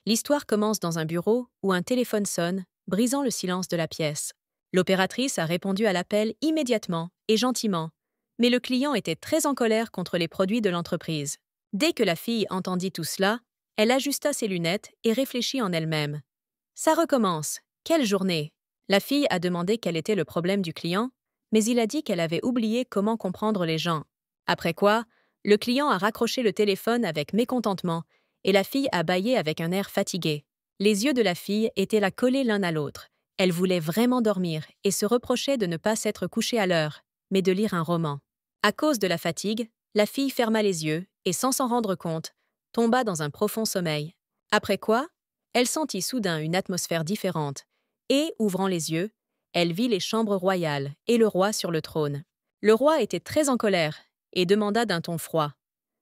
L'histoire commence dans un bureau où un téléphone sonne, brisant le silence de la pièce. L'opératrice a répondu à l'appel immédiatement et gentiment, mais le client était très en colère contre les produits de l'entreprise. Dès que la fille entendit tout cela, elle ajusta ses lunettes et réfléchit en elle-même. Ça recommence. Quelle journée! La fille a demandé quel était le problème du client, mais il a dit qu'elle avait oublié comment comprendre les gens. Après quoi, le client a raccroché le téléphone avec mécontentement et la fille a bâillé avec un air fatigué. Les yeux de la fille étaient là collés l'un à l'autre. Elle voulait vraiment dormir et se reprochait de ne pas s'être couchée à l'heure, mais de lire un roman. À cause de la fatigue, la fille ferma les yeux et, sans s'en rendre compte, tomba dans un profond sommeil. Après quoi, elle sentit soudain une atmosphère différente et, ouvrant les yeux, elle vit les chambres royales et le roi sur le trône. Le roi était très en colère et demanda d'un ton froid.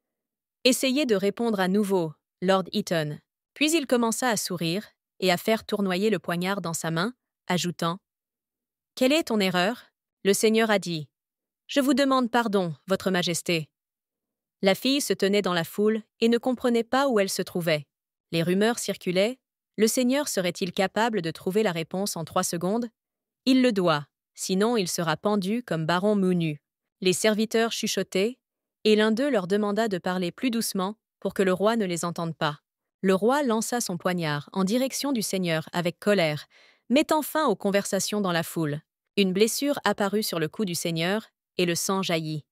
« Essayez de répondre à nouveau, Lord Eaton. » Puis il commença à sourire et à faire tournoyer le poignard dans sa main, ajoutant « Quelle est ton erreur ?» Le seigneur a dit « Je vous demande pardon, votre majesté. » La fille se tenait dans la foule et ne comprenait pas où elle se trouvait. Les rumeurs circulaient. Le seigneur serait-il capable de trouver la réponse en 3 secondes? Il le doit, sinon il sera pendu comme baron Moonu. Les serviteurs chuchotaient, et l'un d'eux leur demanda de parler plus doucement pour que le roi ne les entende pas. Le roi lança son poignard en direction du seigneur avec colère, mettant fin aux conversations dans la foule. Une blessure apparut sur le cou du seigneur, et le sang jaillit.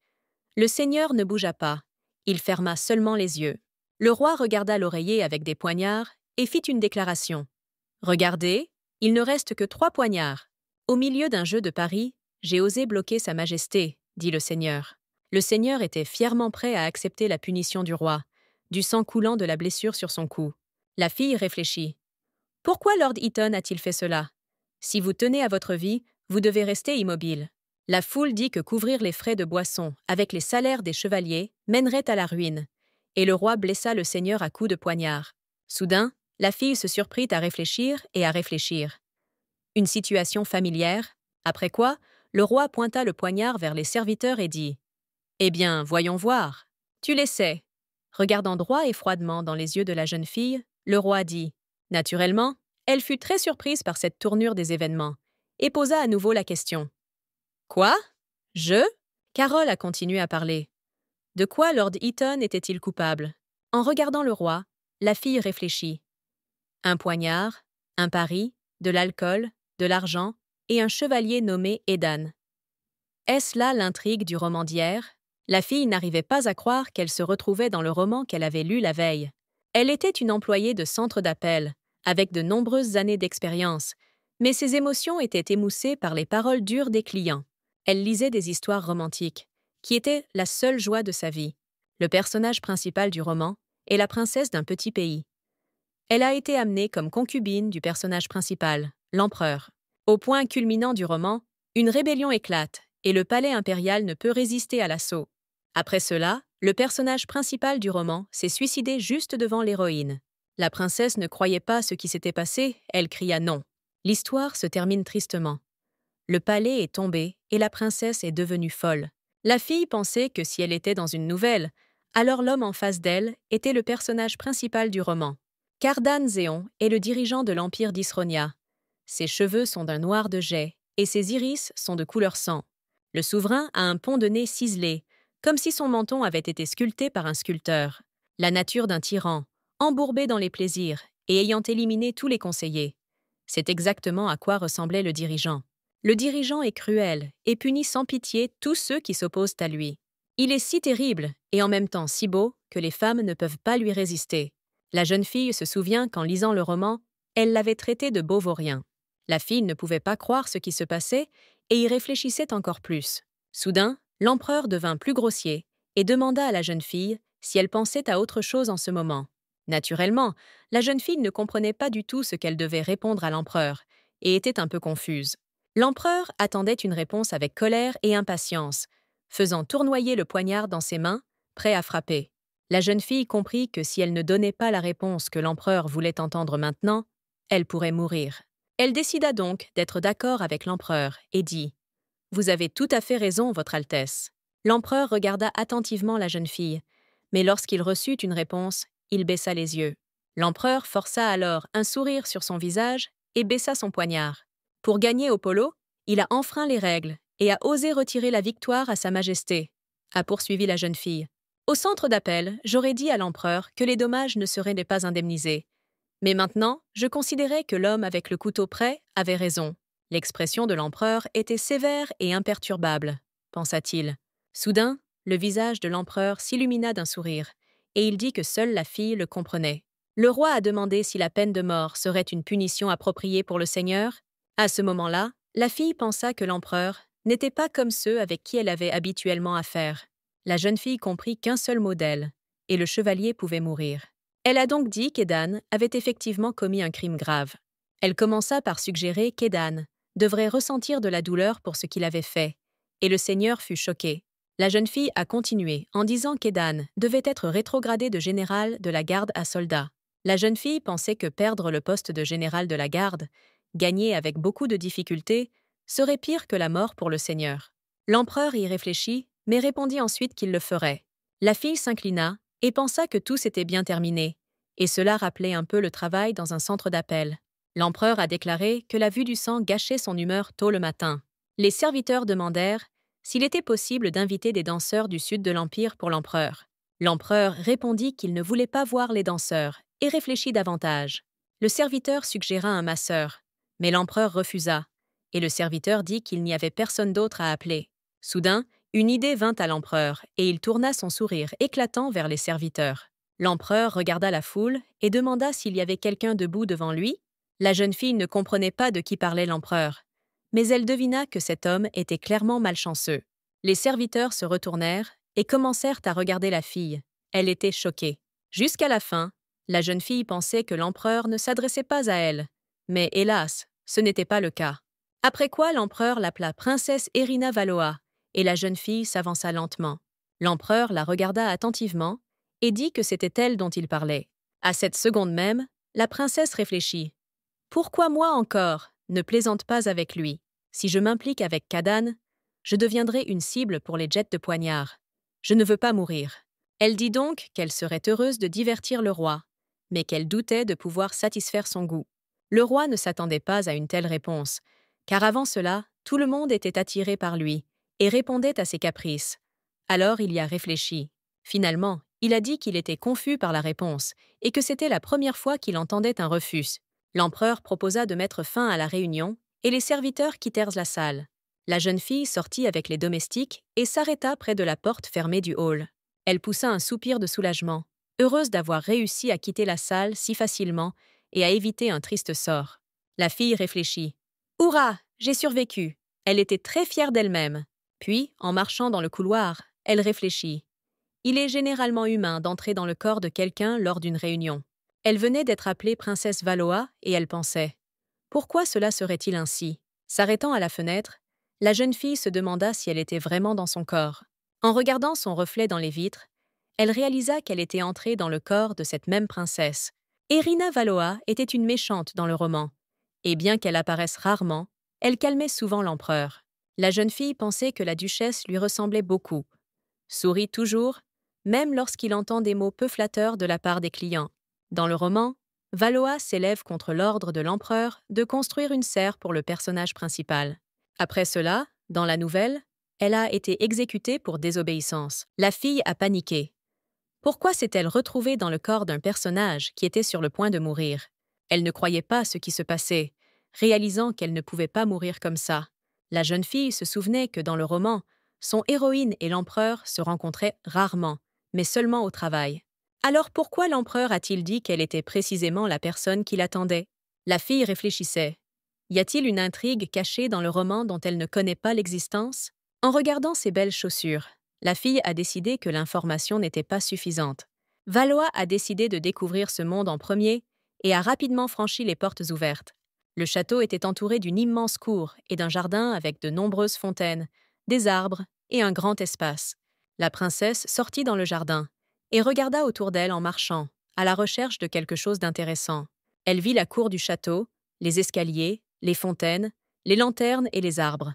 Le seigneur ne bougea pas, il ferma seulement les yeux. Le roi regarda l'oreiller avec des poignards et fit une déclaration. « Regardez, il ne reste que 3 poignards. Au milieu d'un jeu de paris, j'ai osé bloquer sa majesté, dit le seigneur. » Le seigneur était fièrement prêt à accepter la punition du roi, du sang coulant de la blessure sur son cou. La fille réfléchit. « Pourquoi Lord Eaton a-t-il fait cela? Si vous tenez à votre vie, vous devez rester immobile. » La foule dit que couvrir les frais de boisson avec les salaires des chevaliers mènerait à la ruine, et le roi blessa le seigneur à coups de poignard. Soudain, la fille se surprit à réfléchir et à réfléchir. Une situation familière, après quoi, le roi pointa le poignard vers les serviteurs et dit « Eh bien, voyons voir. Tu les sais. » Regardant droit et froidement dans les yeux de la jeune fille, le roi dit « Naturellement, elle fut très surprise par cette tournure des événements et posa à nouveau la question. « Quoi? Je ?» Carole a continué à parler. De quoi Lord Eaton était-il coupable? En regardant le roi, la fille réfléchit. Un poignard, un pari, de l'alcool, de l'argent et un chevalier nommé Edan. Est-ce là l'intrigue du roman d'hier? La fille n'arrivait pas à croire qu'elle se retrouvait dans le roman qu'elle avait lu la veille. Elle était une employée de centre d'appel, avec de nombreuses années d'expérience, mais ses émotions étaient émoussées par les paroles dures des clients. Elle lisait des histoires romantiques, qui étaient la seule joie de sa vie. Le personnage principal du roman est la princesse d'un petit pays. Elle a été amenée comme concubine du personnage principal, l'empereur. Au point culminant du roman, une rébellion éclate et le palais impérial ne peut résister à l'assaut. Après cela, le personnage principal du roman s'est suicidé juste devant l'héroïne. La princesse ne croyait pas ce qui s'était passé, elle cria non. L'histoire se termine tristement. Le palais est tombé et la princesse est devenue folle. La fille pensait que si elle était dans une nouvelle, alors l'homme en face d'elle était le personnage principal du roman. Cardan Zéon est le dirigeant de l'empire d'Isronia. Ses cheveux sont d'un noir de jais et ses iris sont de couleur sang. Le souverain a un pont de nez ciselé, comme si son menton avait été sculpté par un sculpteur. La nature d'un tyran, embourbé dans les plaisirs et ayant éliminé tous les conseillers. C'est exactement à quoi ressemblait le dirigeant. Le dirigeant est cruel et punit sans pitié tous ceux qui s'opposent à lui. Il est si terrible et en même temps si beau que les femmes ne peuvent pas lui résister. La jeune fille se souvient qu'en lisant le roman, elle l'avait traité de beau vaurien. La fille ne pouvait pas croire ce qui se passait et y réfléchissait encore plus. Soudain, l'empereur devint plus grossier et demanda à la jeune fille si elle pensait à autre chose en ce moment. Naturellement, la jeune fille ne comprenait pas du tout ce qu'elle devait répondre à l'empereur et était un peu confuse. L'empereur attendait une réponse avec colère et impatience, faisant tournoyer le poignard dans ses mains, prêt à frapper. La jeune fille comprit que si elle ne donnait pas la réponse que l'empereur voulait entendre maintenant, elle pourrait mourir. Elle décida donc d'être d'accord avec l'empereur et dit « Vous avez tout à fait raison, Votre Altesse. » L'empereur regarda attentivement la jeune fille, mais lorsqu'il reçut une réponse, il baissa les yeux. L'empereur força alors un sourire sur son visage et baissa son poignard. Pour gagner au polo, il a enfreint les règles et a osé retirer la victoire à Sa Majesté, a poursuivi la jeune fille. Au centre d'appel, j'aurais dit à l'empereur que les dommages ne seraient pas indemnisés. Mais maintenant, je considérais que l'homme avec le couteau prêt avait raison. L'expression de l'empereur était sévère et imperturbable, pensa-t-il. Soudain, le visage de l'empereur s'illumina d'un sourire, et il dit que seule la fille le comprenait. Le roi a demandé si la peine de mort serait une punition appropriée pour le seigneur. À ce moment-là, la fille pensa que l'empereur n'était pas comme ceux avec qui elle avait habituellement affaire. La jeune fille comprit qu'un seul mot d'elle, et le chevalier pouvait mourir. Elle a donc dit qu'Edan avait effectivement commis un crime grave. Elle commença par suggérer qu'Edan devrait ressentir de la douleur pour ce qu'il avait fait, et le seigneur fut choqué. La jeune fille a continué en disant qu'Edan devait être rétrogradé de général de la garde à soldat. La jeune fille pensait que perdre le poste de général de la garde, gagné avec beaucoup de difficultés, serait pire que la mort pour le seigneur. L'empereur y réfléchit, mais répondit ensuite qu'il le ferait. La fille s'inclina et pensa que tout s'était bien terminé, et cela rappelait un peu le travail dans un centre d'appel. L'empereur a déclaré que la vue du sang gâchait son humeur tôt le matin. Les serviteurs demandèrent s'il était possible d'inviter des danseurs du sud de l'Empire pour l'empereur. L'empereur répondit qu'il ne voulait pas voir les danseurs et réfléchit davantage. Le serviteur suggéra un masseur, mais l'empereur refusa, et le serviteur dit qu'il n'y avait personne d'autre à appeler. Soudain, une idée vint à l'empereur, et il tourna son sourire éclatant vers les serviteurs. L'empereur regarda la foule et demanda s'il y avait quelqu'un debout devant lui. La jeune fille ne comprenait pas de qui parlait l'empereur, mais elle devina que cet homme était clairement malchanceux. Les serviteurs se retournèrent et commencèrent à regarder la fille. Elle était choquée. Jusqu'à la fin, la jeune fille pensait que l'empereur ne s'adressait pas à elle, mais hélas, ce n'était pas le cas. Après quoi l'empereur l'appela princesse Irina Valois, et la jeune fille s'avança lentement. L'empereur la regarda attentivement et dit que c'était elle dont il parlait. À cette seconde même, la princesse réfléchit. « Pourquoi moi encore ? Ne plaisante pas avec lui. Si je m'implique avec Kadan, je deviendrai une cible pour les jets de poignard. Je ne veux pas mourir. » Elle dit donc qu'elle serait heureuse de divertir le roi, mais qu'elle doutait de pouvoir satisfaire son goût. Le roi ne s'attendait pas à une telle réponse, car avant cela, tout le monde était attiré par lui et répondait à ses caprices. Alors il y a réfléchi. Finalement, il a dit qu'il était confus par la réponse et que c'était la première fois qu'il entendait un refus. L'empereur proposa de mettre fin à la réunion et les serviteurs quittèrent la salle. La jeune fille sortit avec les domestiques et s'arrêta près de la porte fermée du hall. Elle poussa un soupir de soulagement, heureuse d'avoir réussi à quitter la salle si facilement et à éviter un triste sort. La fille réfléchit. « Hurrah, j'ai survécu !» Elle était très fière d'elle-même. Puis, en marchant dans le couloir, elle réfléchit. Il est généralement humain d'entrer dans le corps de quelqu'un lors d'une réunion. Elle venait d'être appelée princesse Valois et elle pensait « Pourquoi cela serait-il ainsi ?» S'arrêtant à la fenêtre, la jeune fille se demanda si elle était vraiment dans son corps. En regardant son reflet dans les vitres, elle réalisa qu'elle était entrée dans le corps de cette même princesse. Irina Valois était une méchante dans le roman, et bien qu'elle apparaisse rarement, elle calmait souvent l'empereur. La jeune fille pensait que la duchesse lui ressemblait beaucoup. Sourit toujours, même lorsqu'il entend des mots peu flatteurs de la part des clients. Dans le roman, Valois s'élève contre l'ordre de l'empereur de construire une serre pour le personnage principal. Après cela, dans la nouvelle, elle a été exécutée pour désobéissance. La fille a paniqué. Pourquoi s'est-elle retrouvée dans le corps d'un personnage qui était sur le point de mourir? Elle ne croyait pas ce qui se passait, réalisant qu'elle ne pouvait pas mourir comme ça. La jeune fille se souvenait que dans le roman, son héroïne et l'empereur se rencontraient rarement, mais seulement au travail. Alors pourquoi l'empereur a-t-il dit qu'elle était précisément la personne qui l'attendait? La fille réfléchissait. Y a-t-il une intrigue cachée dans le roman dont elle ne connaît pas l'existence? En regardant ses belles chaussures, la fille a décidé que l'information n'était pas suffisante. Valois a décidé de découvrir ce monde en premier et a rapidement franchi les portes ouvertes. Le château était entouré d'une immense cour et d'un jardin avec de nombreuses fontaines, des arbres et un grand espace. La princesse sortit dans le jardin et regarda autour d'elle en marchant, à la recherche de quelque chose d'intéressant. Elle vit la cour du château, les escaliers, les fontaines, les lanternes et les arbres.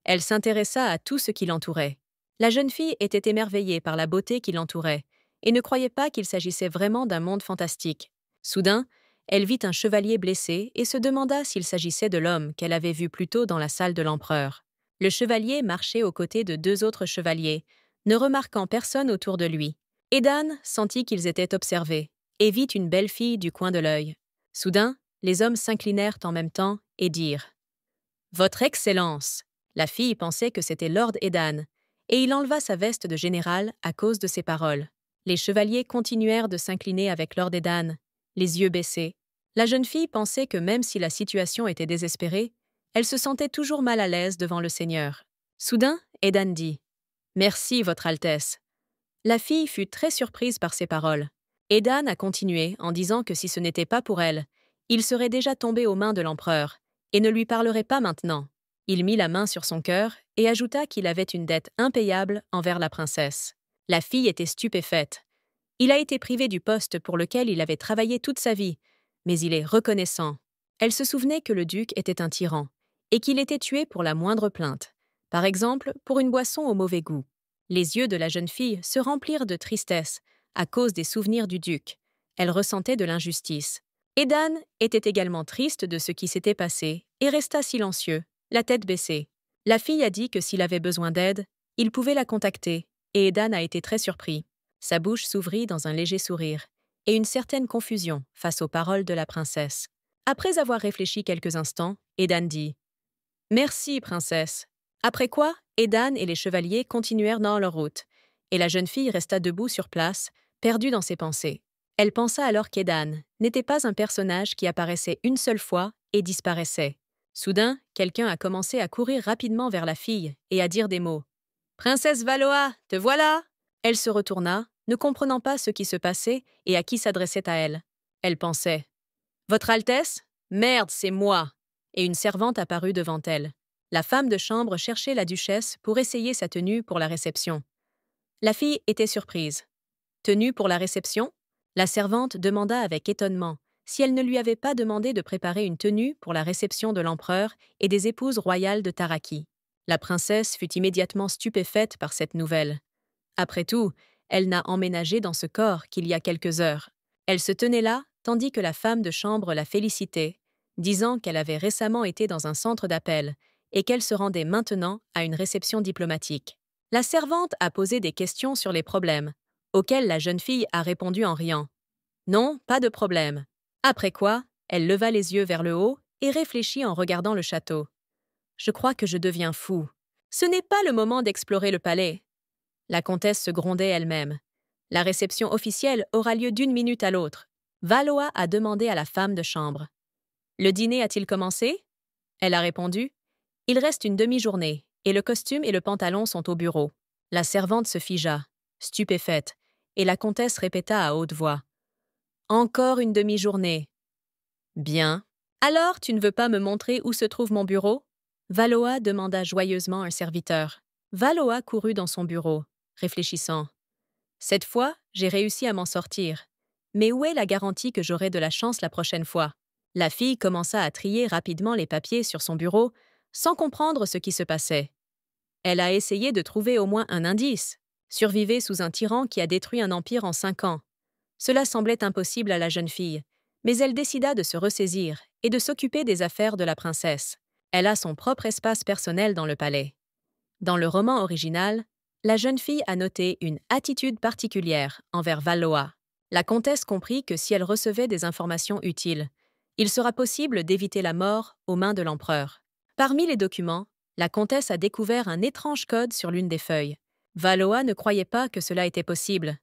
Elle s'intéressa à tout ce qui l'entourait. La jeune fille était émerveillée par la beauté qui l'entourait et ne croyait pas qu'il s'agissait vraiment d'un monde fantastique. Soudain, elle vit un chevalier blessé et se demanda s'il s'agissait de l'homme qu'elle avait vu plus tôt dans la salle de l'empereur. Le chevalier marchait aux côtés de 2 autres chevaliers, ne remarquant personne autour de lui. Edan sentit qu'ils étaient observés et vit une belle fille du coin de l'œil. Soudain, les hommes s'inclinèrent en même temps et dirent « Votre Excellence !» La fille pensait que c'était Lord Edan, et il enleva sa veste de général à cause de ces paroles. Les chevaliers continuèrent de s'incliner avec Lord Edan, les yeux baissés. La jeune fille pensait que même si la situation était désespérée, elle se sentait toujours mal à l'aise devant le Seigneur. Soudain, Edan dit « Merci, Votre Altesse ». La fille fut très surprise par ces paroles. Edan a continué en disant que si ce n'était pas pour elle, il serait déjà tombé aux mains de l'empereur et ne lui parlerait pas maintenant. Il mit la main sur son cœur et ajouta qu'il avait une dette impayable envers la princesse. La fille était stupéfaite. Il a été privé du poste pour lequel il avait travaillé toute sa vie, mais il est reconnaissant. Elle se souvenait que le duc était un tyran et qu'il était tué pour la moindre plainte, par exemple pour une boisson au mauvais goût. Les yeux de la jeune fille se remplirent de tristesse à cause des souvenirs du duc. Elle ressentait de l'injustice. Edan était également triste de ce qui s'était passé et resta silencieux, la tête baissée. La fille a dit que s'il avait besoin d'aide, il pouvait la contacter, et Edan a été très surpris. Sa bouche s'ouvrit dans un léger sourire, et une certaine confusion face aux paroles de la princesse. Après avoir réfléchi quelques instants, Edan dit « Merci, princesse ». Après quoi, Edan et les chevaliers continuèrent dans leur route, et la jeune fille resta debout sur place, perdue dans ses pensées. Elle pensa alors qu'Edan n'était pas un personnage qui apparaissait une seule fois et disparaissait. Soudain, quelqu'un a commencé à courir rapidement vers la fille et à dire des mots. « Princesse Valoa, te voilà !» Elle se retourna, ne comprenant pas ce qui se passait et à qui s'adressait à elle. Elle pensait « Votre Altesse ? Merde, c'est moi !» Et une servante apparut devant elle. La femme de chambre cherchait la duchesse pour essayer sa tenue pour la réception. La fille était surprise. « Tenue pour la réception ?» La servante demanda avec étonnement si elle ne lui avait pas demandé de préparer une tenue pour la réception de l'empereur et des épouses royales de Taraki. La princesse fut immédiatement stupéfaite par cette nouvelle. Après tout, elle n'a emménagé dans ce corps qu'il y a quelques heures. Elle se tenait là, tandis que la femme de chambre la félicitait, disant qu'elle avait récemment été dans un centre d'appel et qu'elle se rendait maintenant à une réception diplomatique. La servante a posé des questions sur les problèmes, auxquels la jeune fille a répondu en riant. « Non, pas de problème. » Après quoi, elle leva les yeux vers le haut et réfléchit en regardant le château. « Je crois que je deviens fou. Ce n'est pas le moment d'explorer le palais. » La comtesse se grondait elle-même. La réception officielle aura lieu d'une minute à l'autre. Valoa a demandé à la femme de chambre. « Le dîner a-t-il commencé ?» Elle a répondu. « Il reste une demi-journée, et le costume et le pantalon sont au bureau. » La servante se figea, stupéfaite, et la comtesse répéta à haute voix. « Encore une demi-journée. »« Bien. Alors, tu ne veux pas me montrer où se trouve mon bureau ?» Valoa demanda joyeusement un serviteur. Valoa courut dans son bureau, réfléchissant. « Cette fois, j'ai réussi à m'en sortir. Mais où est la garantie que j'aurai de la chance la prochaine fois ?» La fille commença à trier rapidement les papiers sur son bureau, sans comprendre ce qui se passait. Elle a essayé de trouver au moins un indice. Survivait sous un tyran qui a détruit un empire en 5 ans. Cela semblait impossible à la jeune fille, mais elle décida de se ressaisir et de s'occuper des affaires de la princesse. Elle a son propre espace personnel dans le palais. Dans le roman original, la jeune fille a noté une attitude particulière envers Valoa. La comtesse comprit que si elle recevait des informations utiles, il sera possible d'éviter la mort aux mains de l'empereur. Parmi les documents, la comtesse a découvert un étrange code sur l'une des feuilles. Valoa ne croyait pas que cela était possible.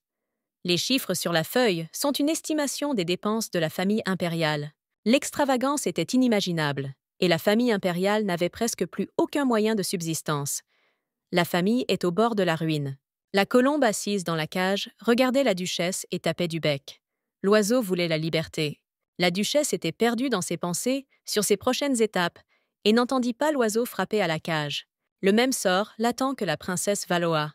Les chiffres sur la feuille sont une estimation des dépenses de la famille impériale. L'extravagance était inimaginable, et la famille impériale n'avait presque plus aucun moyen de subsistance. La famille est au bord de la ruine. La colombe assise dans la cage regardait la duchesse et tapait du bec. L'oiseau voulait la liberté. La duchesse était perdue dans ses pensées sur ses prochaines étapes et n'entendit pas l'oiseau frapper à la cage. Le même sort l'attend que la princesse Valoa.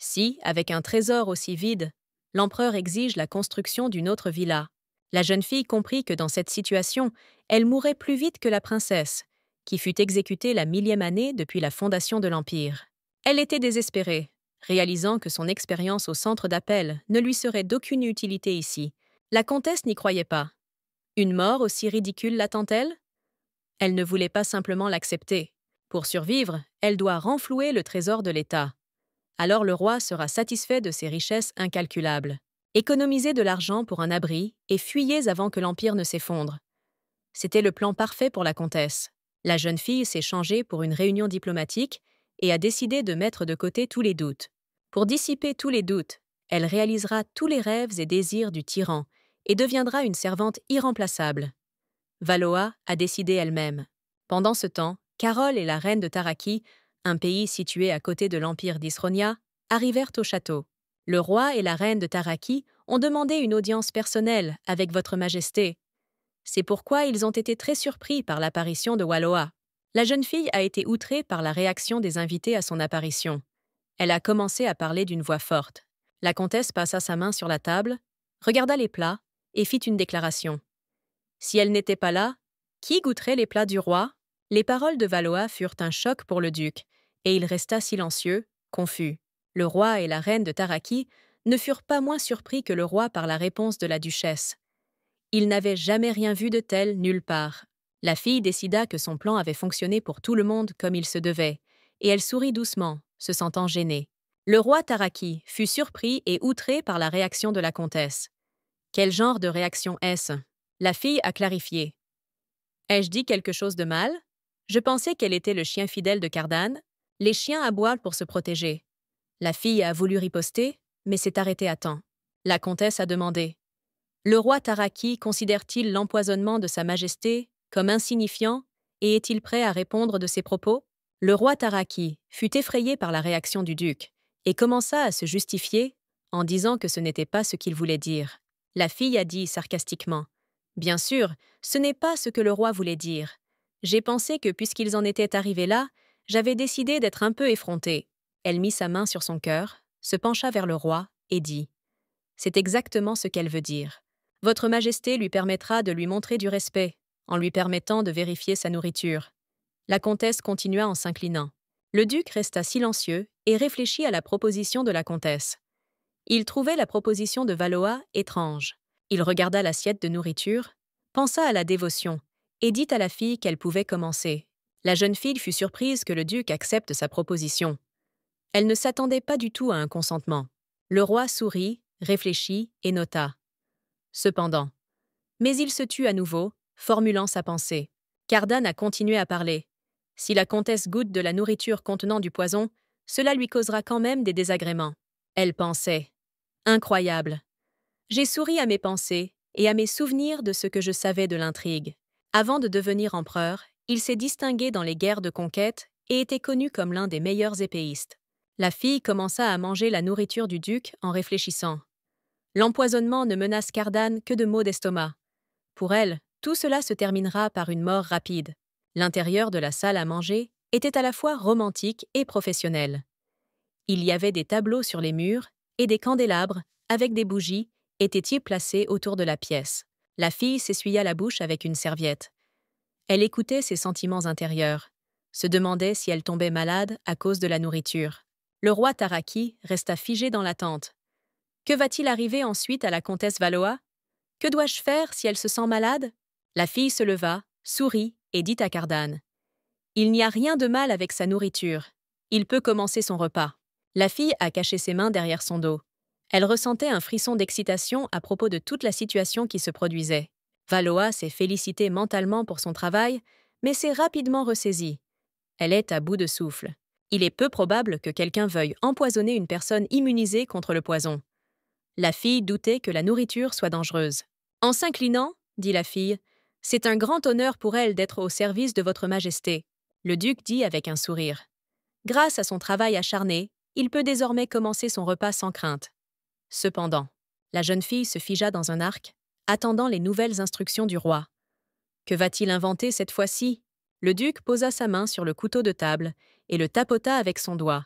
Si, avec un trésor aussi vide, l'empereur exige la construction d'une autre villa, la jeune fille comprit que dans cette situation, elle mourrait plus vite que la princesse, qui fut exécutée la 1000e année depuis la fondation de l'Empire. Elle était désespérée, réalisant que son expérience au centre d'appel ne lui serait d'aucune utilité ici, La comtesse n'y croyait pas. Une mort aussi ridicule l'attend-elle? Elle ne voulait pas simplement l'accepter. Pour survivre, elle doit renflouer le trésor de l'État. Alors le roi sera satisfait de ses richesses incalculables. Économisez de l'argent pour un abri et fuyez avant que l'Empire ne s'effondre. C'était le plan parfait pour la comtesse. La jeune fille s'est changée pour une réunion diplomatique et a décidé de mettre de côté tous les doutes. Pour dissiper tous les doutes, elle réalisera tous les rêves et désirs du tyran et deviendra une servante irremplaçable. Valoa a décidé elle-même. Pendant ce temps, Carole et la reine de Taraki, un pays situé à côté de l'empire d'Isronia, arrivèrent au château. Le roi et la reine de Taraki ont demandé une audience personnelle avec votre majesté. C'est pourquoi ils ont été très surpris par l'apparition de Valoa. La jeune fille a été outrée par la réaction des invités à son apparition. Elle a commencé à parler d'une voix forte. La comtesse passa sa main sur la table, regarda les plats et fit une déclaration. Si elle n'était pas là, qui goûterait les plats du roi? Les paroles de Valoa furent un choc pour le duc, et il resta silencieux, confus. Le roi et la reine de Taraki ne furent pas moins surpris que le roi par la réponse de la duchesse. Ils n'avaient jamais rien vu de tel nulle part. La fille décida que son plan avait fonctionné pour tout le monde comme il se devait, et elle sourit doucement, se sentant gênée. Le roi Taraki fut surpris et outré par la réaction de la comtesse. Quel genre de réaction est-ce? La fille a clarifié. Ai-je dit quelque chose de mal? Je pensais qu'elle était le chien fidèle de Cardan. Les chiens aboient pour se protéger. La fille a voulu riposter, mais s'est arrêtée à temps. La comtesse a demandé. Le roi Taraki considère-t-il l'empoisonnement de Sa Majesté comme insignifiant et est-il prêt à répondre de ses propos? Le roi Taraki fut effrayé par la réaction du duc et commença à se justifier en disant que ce n'était pas ce qu'il voulait dire. La fille a dit sarcastiquement. Bien sûr, ce n'est pas ce que le roi voulait dire. J'ai pensé que puisqu'ils en étaient arrivés là, j'avais décidé d'être un peu effrontée. Elle mit sa main sur son cœur, se pencha vers le roi et dit « C'est exactement ce qu'elle veut dire. Votre Majesté lui permettra de lui montrer du respect, en lui permettant de vérifier sa nourriture. » La comtesse continua en s'inclinant. Le duc resta silencieux et réfléchit à la proposition de la comtesse. Il trouvait la proposition de Valoa étrange. Il regarda l'assiette de nourriture, pensa à la dévotion et dit à la fille qu'elle pouvait commencer. La jeune fille fut surprise que le duc accepte sa proposition. Elle ne s'attendait pas du tout à un consentement. Le roi sourit, réfléchit et nota. Cependant. Mais il se tut à nouveau, formulant sa pensée. Cardan a continué à parler. Si la comtesse goûte de la nourriture contenant du poison, cela lui causera quand même des désagréments. Elle pensait. Incroyable. J'ai souri à mes pensées et à mes souvenirs de ce que je savais de l'intrigue. Avant de devenir empereur, il s'est distingué dans les guerres de conquête et était connu comme l'un des meilleurs épéistes. La fille commença à manger la nourriture du duc en réfléchissant. L'empoisonnement ne menace Cardan que de maux d'estomac. Pour elle, tout cela se terminera par une mort rapide. L'intérieur de la salle à manger était à la fois romantique et professionnel. Il y avait des tableaux sur les murs et des candélabres, avec des bougies, étaient-ils placés autour de la pièce. La fille s'essuya la bouche avec une serviette. Elle écoutait ses sentiments intérieurs, se demandait si elle tombait malade à cause de la nourriture. Le roi Taraki resta figé dans l'attente. Que va-t-il arriver ensuite à la comtesse Valoa? Que dois-je faire si elle se sent malade? La fille se leva, sourit et dit à Cardan. Il n'y a rien de mal avec sa nourriture. Il peut commencer son repas. La fille a caché ses mains derrière son dos. Elle ressentait un frisson d'excitation à propos de toute la situation qui se produisait. Valoa s'est félicitée mentalement pour son travail, mais s'est rapidement ressaisie. Elle est à bout de souffle. Il est peu probable que quelqu'un veuille empoisonner une personne immunisée contre le poison. La fille doutait que la nourriture soit dangereuse. En s'inclinant, dit la fille, « C'est un grand honneur pour elle d'être au service de votre majesté. » Le duc dit avec un sourire. Grâce à son travail acharné, il peut désormais commencer son repas sans crainte. Cependant, la jeune fille se figea dans un arc, attendant les nouvelles instructions du roi. Que va-t-il inventer cette fois-ci? Le duc posa sa main sur le couteau de table et le tapota avec son doigt.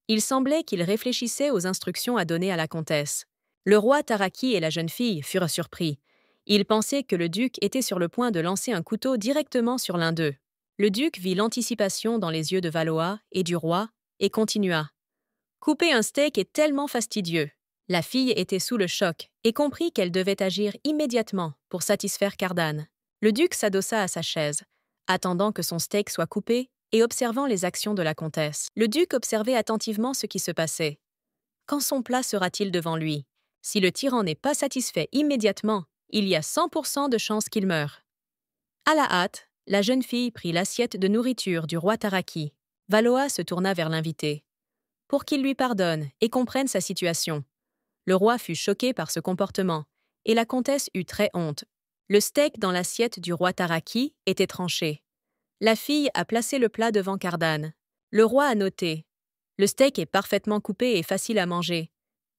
Il semblait qu'il réfléchissait aux instructions à donner à la comtesse. Le roi Taraki et la jeune fille furent surpris. Ils pensaient que le duc était sur le point de lancer un couteau directement sur l'un d'eux. Le duc vit l'anticipation dans les yeux de Valoa et du roi et continua. « Couper un steak est tellement fastidieux. La fille était sous le choc et comprit qu'elle devait agir immédiatement pour satisfaire Cardan. Le duc s'adossa à sa chaise, attendant que son steak soit coupé et observant les actions de la comtesse. Le duc observait attentivement ce qui se passait. Quand son plat sera-t-il devant lui? Si le tyran n'est pas satisfait immédiatement, il y a 100% de chances qu'il meure. À la hâte, la jeune fille prit l'assiette de nourriture du roi Taraki. Valoa se tourna vers l'invité. Pour qu'il lui pardonne et comprenne sa situation. Le roi fut choqué par ce comportement, et la comtesse eut très honte. Le steak dans l'assiette du roi Taraki était tranché. La fille a placé le plat devant Cardan. Le roi a noté. Le steak est parfaitement coupé et facile à manger.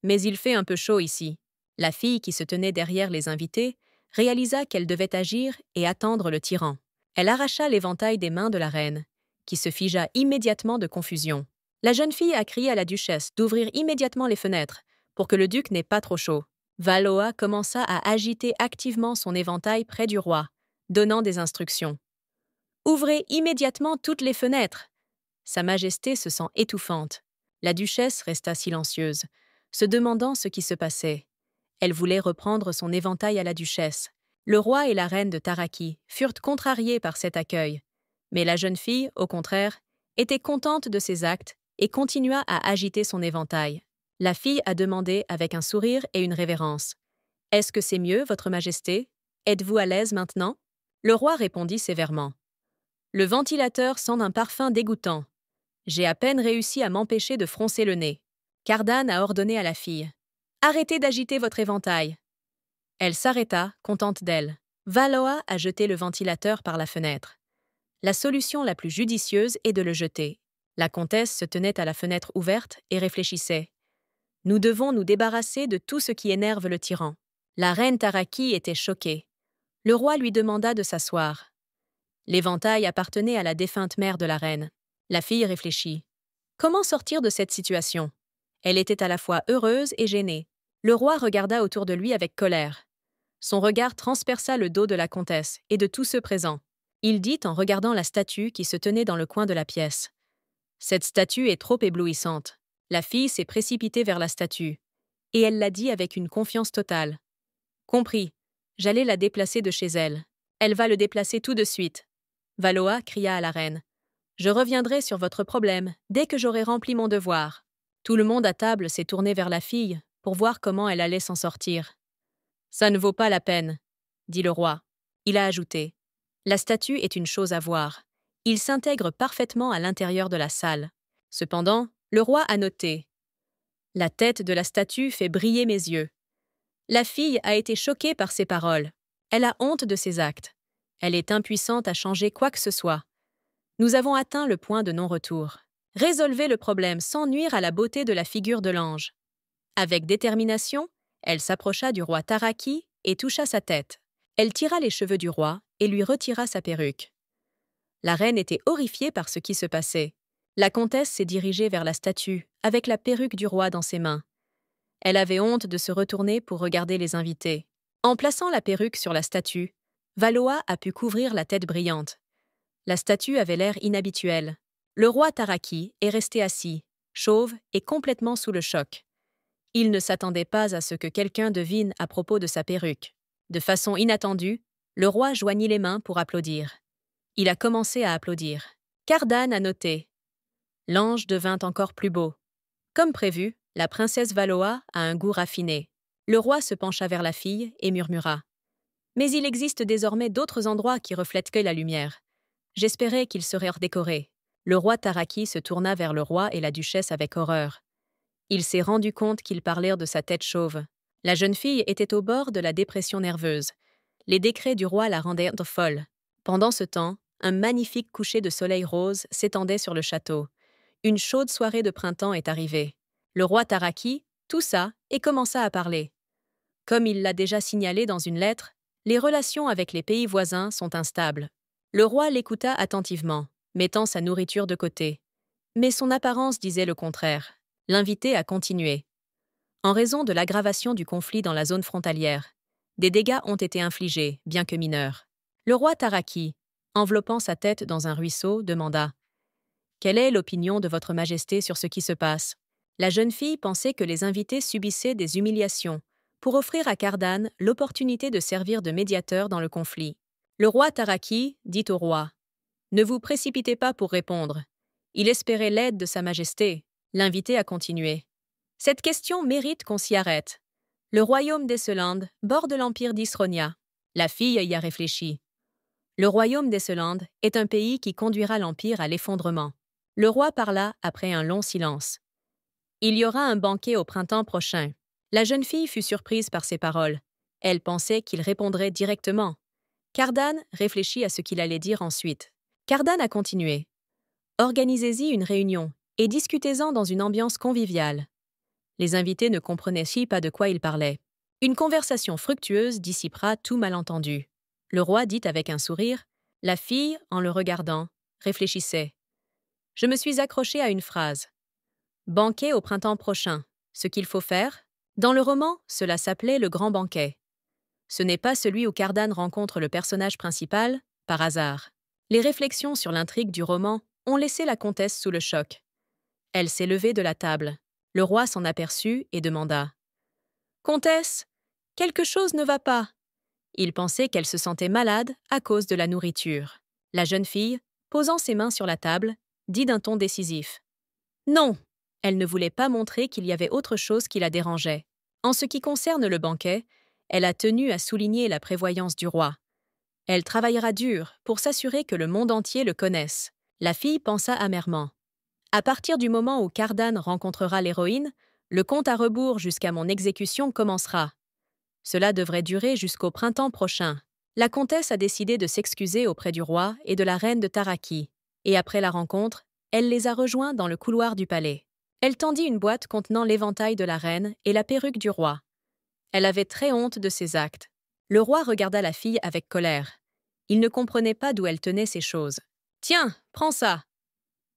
Mais il fait un peu chaud ici. La fille qui se tenait derrière les invités réalisa qu'elle devait agir et attendre le tyran. Elle arracha l'éventail des mains de la reine, qui se figea immédiatement de confusion. La jeune fille a crié à la duchesse d'ouvrir immédiatement les fenêtres, pour que le duc n'ait pas trop chaud. Valoa commença à agiter activement son éventail près du roi, donnant des instructions. « Ouvrez immédiatement toutes les fenêtres !» Sa Majesté se sent étouffante. La duchesse resta silencieuse, se demandant ce qui se passait. Elle voulait reprendre son éventail à la duchesse. Le roi et la reine de Taraki furent contrariés par cet accueil. Mais la jeune fille, au contraire, était contente de ses actes et continua à agiter son éventail. La fille a demandé avec un sourire et une révérence. « Est-ce que c'est mieux, votre Majesté? Êtes-vous à l'aise maintenant ?» Le roi répondit sévèrement. « Le ventilateur sent un parfum dégoûtant. J'ai à peine réussi à m'empêcher de froncer le nez. » Cardan a ordonné à la fille. « Arrêtez d'agiter votre éventail. » Elle s'arrêta, contente d'elle. Valoa a jeté le ventilateur par la fenêtre. La solution la plus judicieuse est de le jeter. La comtesse se tenait à la fenêtre ouverte et réfléchissait. Nous devons nous débarrasser de tout ce qui énerve le tyran. La reine Taraki était choquée. Le roi lui demanda de s'asseoir. L'éventail appartenait à la défunte mère de la reine. La fille réfléchit. Comment sortir de cette situation? Elle était à la fois heureuse et gênée. Le roi regarda autour de lui avec colère. Son regard transperça le dos de la comtesse et de tous ceux présents. Il dit en regardant la statue qui se tenait dans le coin de la pièce. « Cette statue est trop éblouissante. » La fille s'est précipitée vers la statue, et elle l'a dit avec une confiance totale. « Compris, j'allais la déplacer de chez elle. Elle va le déplacer tout de suite. » Valoa cria à la reine. « Je reviendrai sur votre problème dès que j'aurai rempli mon devoir. » Tout le monde à table s'est tourné vers la fille pour voir comment elle allait s'en sortir. « Ça ne vaut pas la peine, » dit le roi. Il a ajouté. « La statue est une chose à voir. Il s'intègre parfaitement à l'intérieur de la salle. Cependant, le roi a noté. La tête de la statue fait briller mes yeux. » La fille a été choquée par ces paroles. Elle a honte de ses actes. Elle est impuissante à changer quoi que ce soit. Nous avons atteint le point de non-retour. Résolvez le problème sans nuire à la beauté de la figure de l'ange. Avec détermination, elle s'approcha du roi Taraki et toucha sa tête. Elle tira les cheveux du roi et lui retira sa perruque. La reine était horrifiée par ce qui se passait. La comtesse s'est dirigée vers la statue, avec la perruque du roi dans ses mains. Elle avait honte de se retourner pour regarder les invités. En plaçant la perruque sur la statue, Valoa a pu couvrir la tête brillante. La statue avait l'air inhabituel. Le roi Taraki est resté assis, chauve et complètement sous le choc. Il ne s'attendait pas à ce que quelqu'un devine à propos de sa perruque. De façon inattendue, le roi joignit les mains pour applaudir. Il a commencé à applaudir. Cardan a noté. L'ange devint encore plus beau. Comme prévu, la princesse Valoa a un goût raffiné. Le roi se pencha vers la fille et murmura. Mais il existe désormais d'autres endroits qui reflètent que la lumière. J'espérais qu'ils seraient redécorés. Le roi Taraki se tourna vers le roi et la duchesse avec horreur. Il s'est rendu compte qu'ils parlèrent de sa tête chauve. La jeune fille était au bord de la dépression nerveuse. Les décrets du roi la rendaient folle. Pendant ce temps, un magnifique coucher de soleil rose s'étendait sur le château. Une chaude soirée de printemps est arrivée. Le roi Taraki toussa et commença à parler. Comme il l'a déjà signalé dans une lettre, les relations avec les pays voisins sont instables. Le roi l'écouta attentivement, mettant sa nourriture de côté. Mais son apparence disait le contraire. L'invité a continué. En raison de l'aggravation du conflit dans la zone frontalière, des dégâts ont été infligés, bien que mineurs. Le roi Taraki, enveloppant sa tête dans un ruisseau, demanda « Quelle est l'opinion de votre Majesté sur ce qui se passe ?» La jeune fille pensait que les invités subissaient des humiliations pour offrir à Cardan l'opportunité de servir de médiateur dans le conflit. Le roi Taraki dit au roi: « Ne vous précipitez pas pour répondre. Il espérait l'aide de Sa Majesté. » L'invité a continué: « Cette question mérite qu'on s'y arrête. Le royaume d'Esseland borde l'empire d'Isronia. » La fille y a réfléchi. Le royaume d'Esseland est un pays qui conduira l'empire à l'effondrement. Le roi parla après un long silence. Il y aura un banquet au printemps prochain. La jeune fille fut surprise par ces paroles. Elle pensait qu'il répondrait directement. Cardan réfléchit à ce qu'il allait dire ensuite. Cardan a continué. Organisez-y une réunion et discutez-en dans une ambiance conviviale. Les invités ne comprenaient pas de quoi il parlait. Une conversation fructueuse dissipera tout malentendu. Le roi dit avec un sourire. La fille, en le regardant, réfléchissait. Je me suis accrochée à une phrase. Banquet au printemps prochain. Ce qu'il faut faire? Dans le roman, cela s'appelait le grand banquet. Ce n'est pas celui où Cardan rencontre le personnage principal, par hasard. Les réflexions sur l'intrigue du roman ont laissé la comtesse sous le choc. Elle s'est levée de la table. Le roi s'en aperçut et demanda. « Comtesse, quelque chose ne va pas. » Il pensait qu'elle se sentait malade à cause de la nourriture. La jeune fille, posant ses mains sur la table, dit d'un ton décisif. « Non !» Elle ne voulait pas montrer qu'il y avait autre chose qui la dérangeait. En ce qui concerne le banquet, elle a tenu à souligner la prévoyance du roi. Elle travaillera dur pour s'assurer que le monde entier le connaisse. La fille pensa amèrement. À partir du moment où Cardan rencontrera l'héroïne, le compte à rebours jusqu'à mon exécution commencera. Cela devrait durer jusqu'au printemps prochain. La comtesse a décidé de s'excuser auprès du roi et de la reine de Taraki, et après la rencontre, elle les a rejoints dans le couloir du palais. Elle tendit une boîte contenant l'éventail de la reine et la perruque du roi. Elle avait très honte de ses actes. Le roi regarda la fille avec colère. Il ne comprenait pas d'où elle tenait ces choses. « Tiens, prends ça !»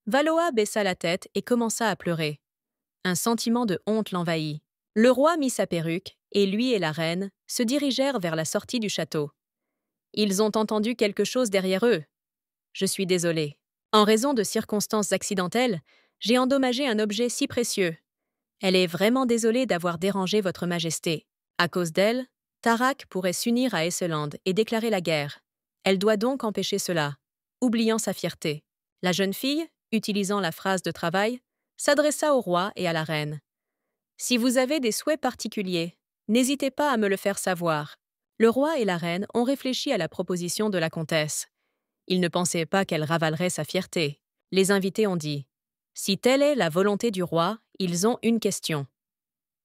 Valoa baissa la tête et commença à pleurer. Un sentiment de honte l'envahit. Le roi mit sa perruque et lui et la reine se dirigèrent vers la sortie du château. Ils ont entendu quelque chose derrière eux. Je suis désolée. En raison de circonstances accidentelles, j'ai endommagé un objet si précieux. Elle est vraiment désolée d'avoir dérangé votre majesté. À cause d'elle, Tarak pourrait s'unir à Esseland et déclarer la guerre. Elle doit donc empêcher cela, oubliant sa fierté. La jeune fille, utilisant la phrase de travail, s'adressa au roi et à la reine. « Si vous avez des souhaits particuliers, n'hésitez pas à me le faire savoir. » Le roi et la reine ont réfléchi à la proposition de la comtesse. Ils ne pensaient pas qu'elle ravalerait sa fierté. Les invités ont dit « Si telle est la volonté du roi, ils ont une question. »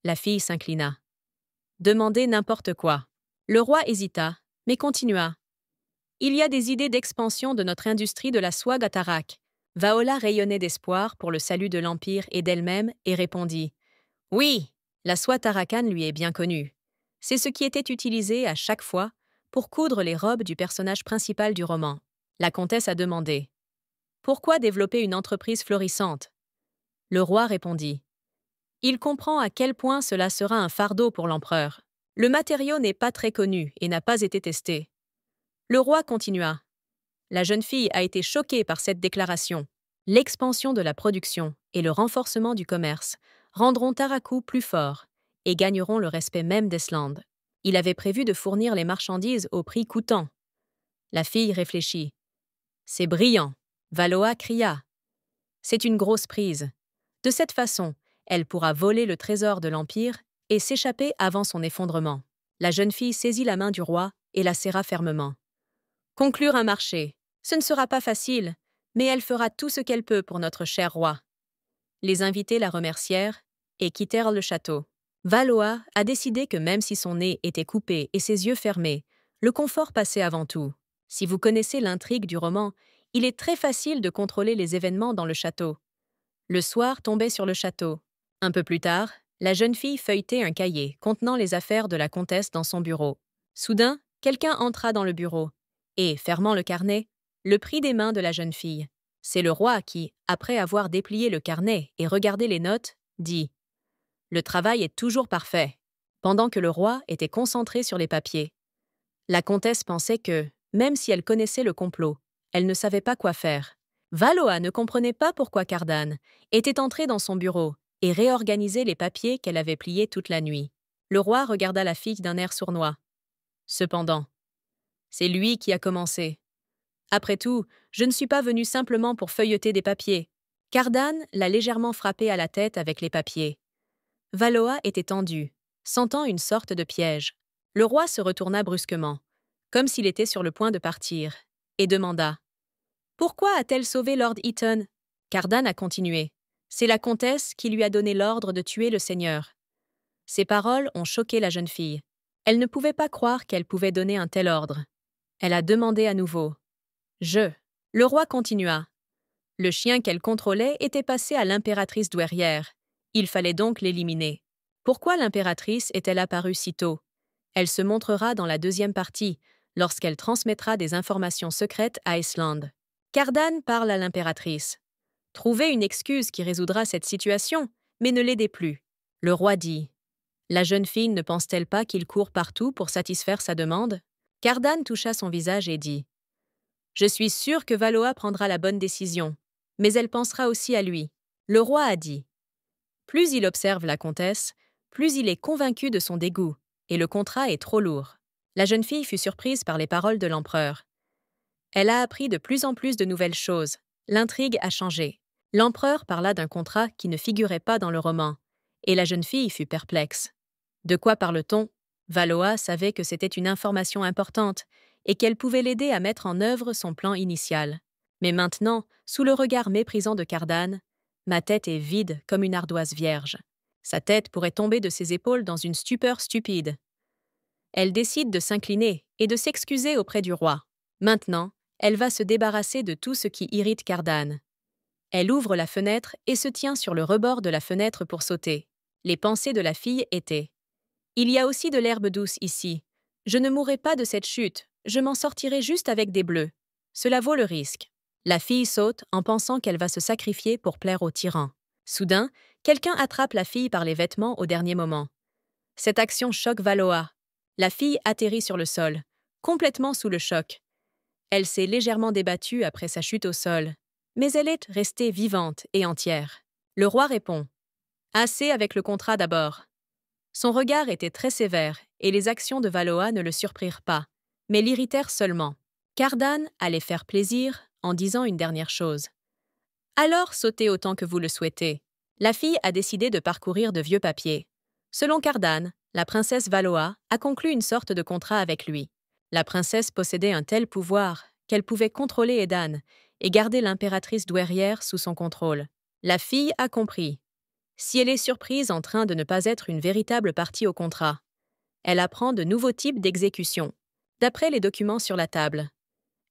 La fille s'inclina. « Demandez n'importe quoi. » Le roi hésita, mais continua. « Il y a des idées d'expansion de notre industrie de la soie à Tarak. » Vaola rayonnait d'espoir pour le salut de l'Empire et d'elle-même et répondit « Oui, la soie tarakane lui est bien connue. C'est ce qui était utilisé à chaque fois pour coudre les robes du personnage principal du roman. » La comtesse a demandé « Pourquoi développer une entreprise florissante ?» Le roi répondit « Il comprend à quel point cela sera un fardeau pour l'empereur. Le matériau n'est pas très connu et n'a pas été testé. » Le roi continua. La jeune fille a été choquée par cette déclaration. L'expansion de la production et le renforcement du commerce rendront Taraku plus fort et gagneront le respect même d'Esland. Il avait prévu de fournir les marchandises au prix coûtant. La fille réfléchit. « C'est brillant !» Valoa cria. « C'est une grosse prise. De cette façon, elle pourra voler le trésor de l'Empire et s'échapper avant son effondrement. » La jeune fille saisit la main du roi et la serra fermement. « Conclure un marché. Ce ne sera pas facile, mais elle fera tout ce qu'elle peut pour notre cher roi. » Les invités la remercièrent et quittèrent le château. Valoa a décidé que même si son nez était coupé et ses yeux fermés, le confort passait avant tout. Si vous connaissez l'intrigue du roman, il est très facile de contrôler les événements dans le château. Le soir tombait sur le château. Un peu plus tard, la jeune fille feuilletait un cahier contenant les affaires de la comtesse dans son bureau. Soudain, quelqu'un entra dans le bureau et, fermant le carnet, le prit des mains de la jeune fille. C'est le roi qui, après avoir déplié le carnet et regardé les notes, dit « Le travail est toujours parfait », pendant que le roi était concentré sur les papiers. La comtesse pensait que, même si elle connaissait le complot, elle ne savait pas quoi faire. Valoa ne comprenait pas pourquoi Cardan était entré dans son bureau et réorganiser les papiers qu'elle avait pliés toute la nuit. Le roi regarda la fille d'un air sournois. Cependant, c'est lui qui a commencé. Après tout, je ne suis pas venu simplement pour feuilleter des papiers. Cardan l'a légèrement frappé à la tête avec les papiers. Valoa était tendu, sentant une sorte de piège. Le roi se retourna brusquement, comme s'il était sur le point de partir, et demanda « Pourquoi a-t-elle sauvé Lord Eaton ?» Cardan a continué. « C'est la comtesse qui lui a donné l'ordre de tuer le seigneur. » Ces paroles ont choqué la jeune fille. Elle ne pouvait pas croire qu'elle pouvait donner un tel ordre. Elle a demandé à nouveau. « Je. » Le roi continua. Le chien qu'elle contrôlait était passé à l'impératrice douairière. Il fallait donc l'éliminer. Pourquoi l'impératrice est-elle apparue si tôt? Elle se montrera dans la deuxième partie, lorsqu'elle transmettra des informations secrètes à Iceland. Cardan parle à l'impératrice. Trouvez une excuse qui résoudra cette situation, mais ne l'aidez plus. Le roi dit. La jeune fille ne pense-t-elle pas qu'il court partout pour satisfaire sa demande? Cardan toucha son visage et dit. Je suis sûr que Valoa prendra la bonne décision, mais elle pensera aussi à lui. Le roi a dit. Plus il observe la comtesse, plus il est convaincu de son dégoût, et le contrat est trop lourd. La jeune fille fut surprise par les paroles de l'empereur. Elle a appris de plus en plus de nouvelles choses. L'intrigue a changé. L'empereur parla d'un contrat qui ne figurait pas dans le roman, et la jeune fille fut perplexe. De quoi parle-t-on? Valoa savait que c'était une information importante et qu'elle pouvait l'aider à mettre en œuvre son plan initial. Mais maintenant, sous le regard méprisant de Cardan, ma tête est vide comme une ardoise vierge. Sa tête pourrait tomber de ses épaules dans une stupeur stupide. Elle décide de s'incliner et de s'excuser auprès du roi. Maintenant, elle va se débarrasser de tout ce qui irrite Cardan. Elle ouvre la fenêtre et se tient sur le rebord de la fenêtre pour sauter. Les pensées de la fille étaient « Il y a aussi de l'herbe douce ici. Je ne mourrai pas de cette chute, je m'en sortirai juste avec des bleus. Cela vaut le risque. » La fille saute en pensant qu'elle va se sacrifier pour plaire au tyran. Soudain, quelqu'un attrape la fille par les vêtements au dernier moment. Cette action choque Valoa. La fille atterrit sur le sol, complètement sous le choc. Elle s'est légèrement débattue après sa chute au sol, mais elle est restée vivante et entière. Le roi répond « Assez avec le contrat d'abord. » Son regard était très sévère et les actions de Valoa ne le surprirent pas, mais l'irritèrent seulement. Cardan allait faire plaisir en disant une dernière chose. « Alors sautez autant que vous le souhaitez. » La fille a décidé de parcourir de vieux papiers. Selon Cardan, la princesse Valoa a conclu une sorte de contrat avec lui. La princesse possédait un tel pouvoir qu'elle pouvait contrôler Edan et garder l'impératrice douairière sous son contrôle. La fille a compris. Si elle est surprise en train de ne pas être une véritable partie au contrat, elle apprend de nouveaux types d'exécution. D'après les documents sur la table,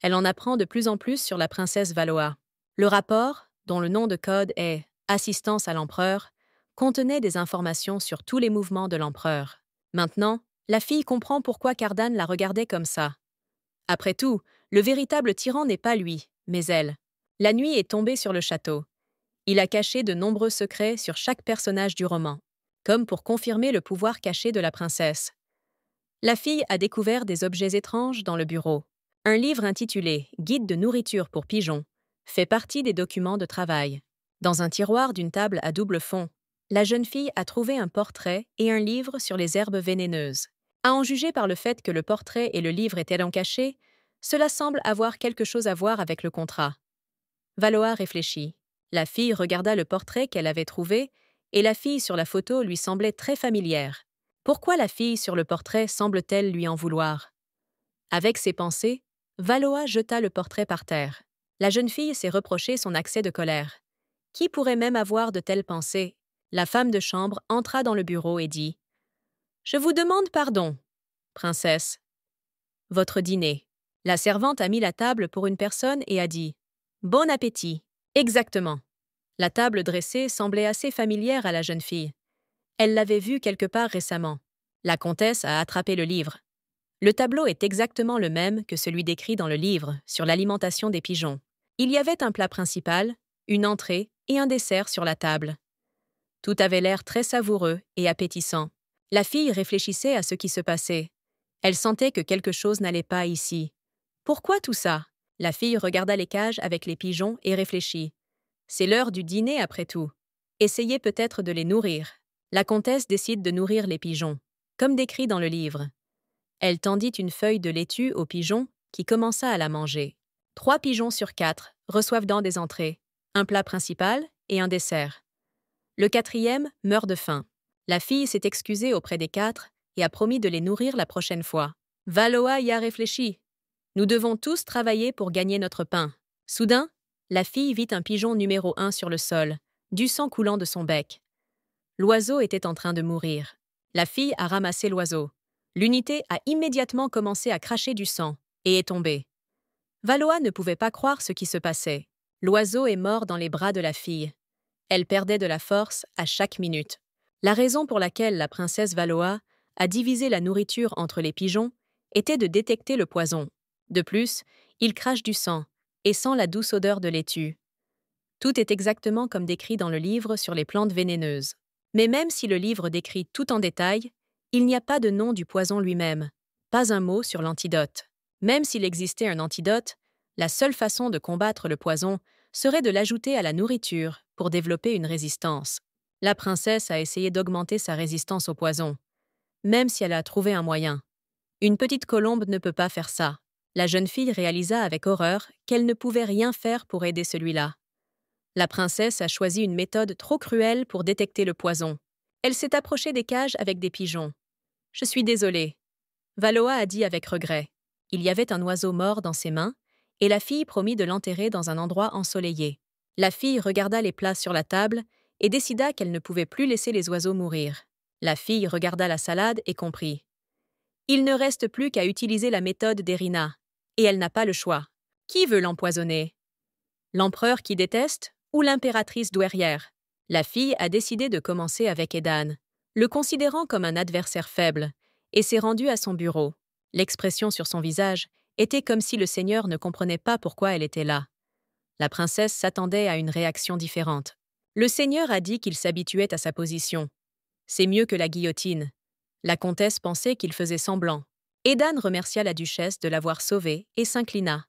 elle en apprend de plus en plus sur la princesse Valoa. Le rapport, dont le nom de code est « Assistance à l'empereur », contenait des informations sur tous les mouvements de l'empereur. Maintenant, la fille comprend pourquoi Cardan la regardait comme ça. Après tout, le véritable tyran n'est pas lui, mais elle. La nuit est tombée sur le château. Il a caché de nombreux secrets sur chaque personnage du roman, comme pour confirmer le pouvoir caché de la princesse. La fille a découvert des objets étranges dans le bureau. Un livre intitulé « Guide de nourriture pour pigeons » fait partie des documents de travail. Dans un tiroir d'une table à double fond, la jeune fille a trouvé un portrait et un livre sur les herbes vénéneuses. À en juger par le fait que le portrait et le livre étaient cachés, cela semble avoir quelque chose à voir avec le contrat. Valoa réfléchit. La fille regarda le portrait qu'elle avait trouvé et la fille sur la photo lui semblait très familière. Pourquoi la fille sur le portrait semble-t-elle lui en vouloir? Avec ses pensées, Valoa jeta le portrait par terre. La jeune fille s'est reproché son accès de colère. Qui pourrait même avoir de telles pensées? La femme de chambre entra dans le bureau et dit « Je vous demande pardon, princesse. Votre dîner. » La servante a mis la table pour une personne et a dit « Bon appétit. » Exactement. La table dressée semblait assez familière à la jeune fille. Elle l'avait vue quelque part récemment. La comtesse a attrapé le livre. Le tableau est exactement le même que celui décrit dans le livre sur l'alimentation des pigeons. Il y avait un plat principal, une entrée et un dessert sur la table. Tout avait l'air très savoureux et appétissant. La fille réfléchissait à ce qui se passait. Elle sentait que quelque chose n'allait pas ici. Pourquoi tout ça? La fille regarda les cages avec les pigeons et réfléchit. C'est l'heure du dîner après tout. Essayez peut-être de les nourrir. La comtesse décide de nourrir les pigeons, comme décrit dans le livre. Elle tendit une feuille de laitue au pigeon qui commença à la manger. 3 pigeons sur 4 reçoivent dans des entrées, un plat principal et un dessert. Le 4e meurt de faim. La fille s'est excusée auprès des 4 et a promis de les nourrir la prochaine fois. Valoa y a réfléchi. Nous devons tous travailler pour gagner notre pain. Soudain, la fille vit un pigeon numéro 1 sur le sol, du sang coulant de son bec. L'oiseau était en train de mourir. La fille a ramassé l'oiseau. L'unité a immédiatement commencé à cracher du sang et est tombée. Valoa ne pouvait pas croire ce qui se passait. L'oiseau est mort dans les bras de la fille. Elle perdait de la force à chaque minute. La raison pour laquelle la princesse Valoa a divisé la nourriture entre les pigeons était de détecter le poison. De plus, il crache du sang et sent la douce odeur de laitue. Tout est exactement comme décrit dans le livre sur les plantes vénéneuses. Mais même si le livre décrit tout en détail, il n'y a pas de nom du poison lui-même, pas un mot sur l'antidote. Même s'il existait un antidote, la seule façon de combattre le poison serait de l'ajouter à la nourriture pour développer une résistance. La princesse a essayé d'augmenter sa résistance au poison, même si elle a trouvé un moyen. Une petite colombe ne peut pas faire ça. La jeune fille réalisa avec horreur qu'elle ne pouvait rien faire pour aider celui-là. La princesse a choisi une méthode trop cruelle pour détecter le poison. Elle s'est approchée des cages avec des pigeons. « Je suis désolée. » Valoa a dit avec regret. Il y avait un oiseau mort dans ses mains, et la fille promit de l'enterrer dans un endroit ensoleillé. La fille regarda les plats sur la table et décida qu'elle ne pouvait plus laisser les oiseaux mourir. La fille regarda la salade et comprit. Il ne reste plus qu'à utiliser la méthode d'Erina, et elle n'a pas le choix. Qui veut l'empoisonner? L'empereur qui déteste ou l'impératrice douairière? La fille a décidé de commencer avec Edan, le considérant comme un adversaire faible, et s'est rendue à son bureau. L'expression sur son visage était comme si le seigneur ne comprenait pas pourquoi elle était là. La princesse s'attendait à une réaction différente. Le seigneur a dit qu'il s'habituait à sa position. C'est mieux que la guillotine. La comtesse pensait qu'il faisait semblant. Edan remercia la duchesse de l'avoir sauvée et s'inclina.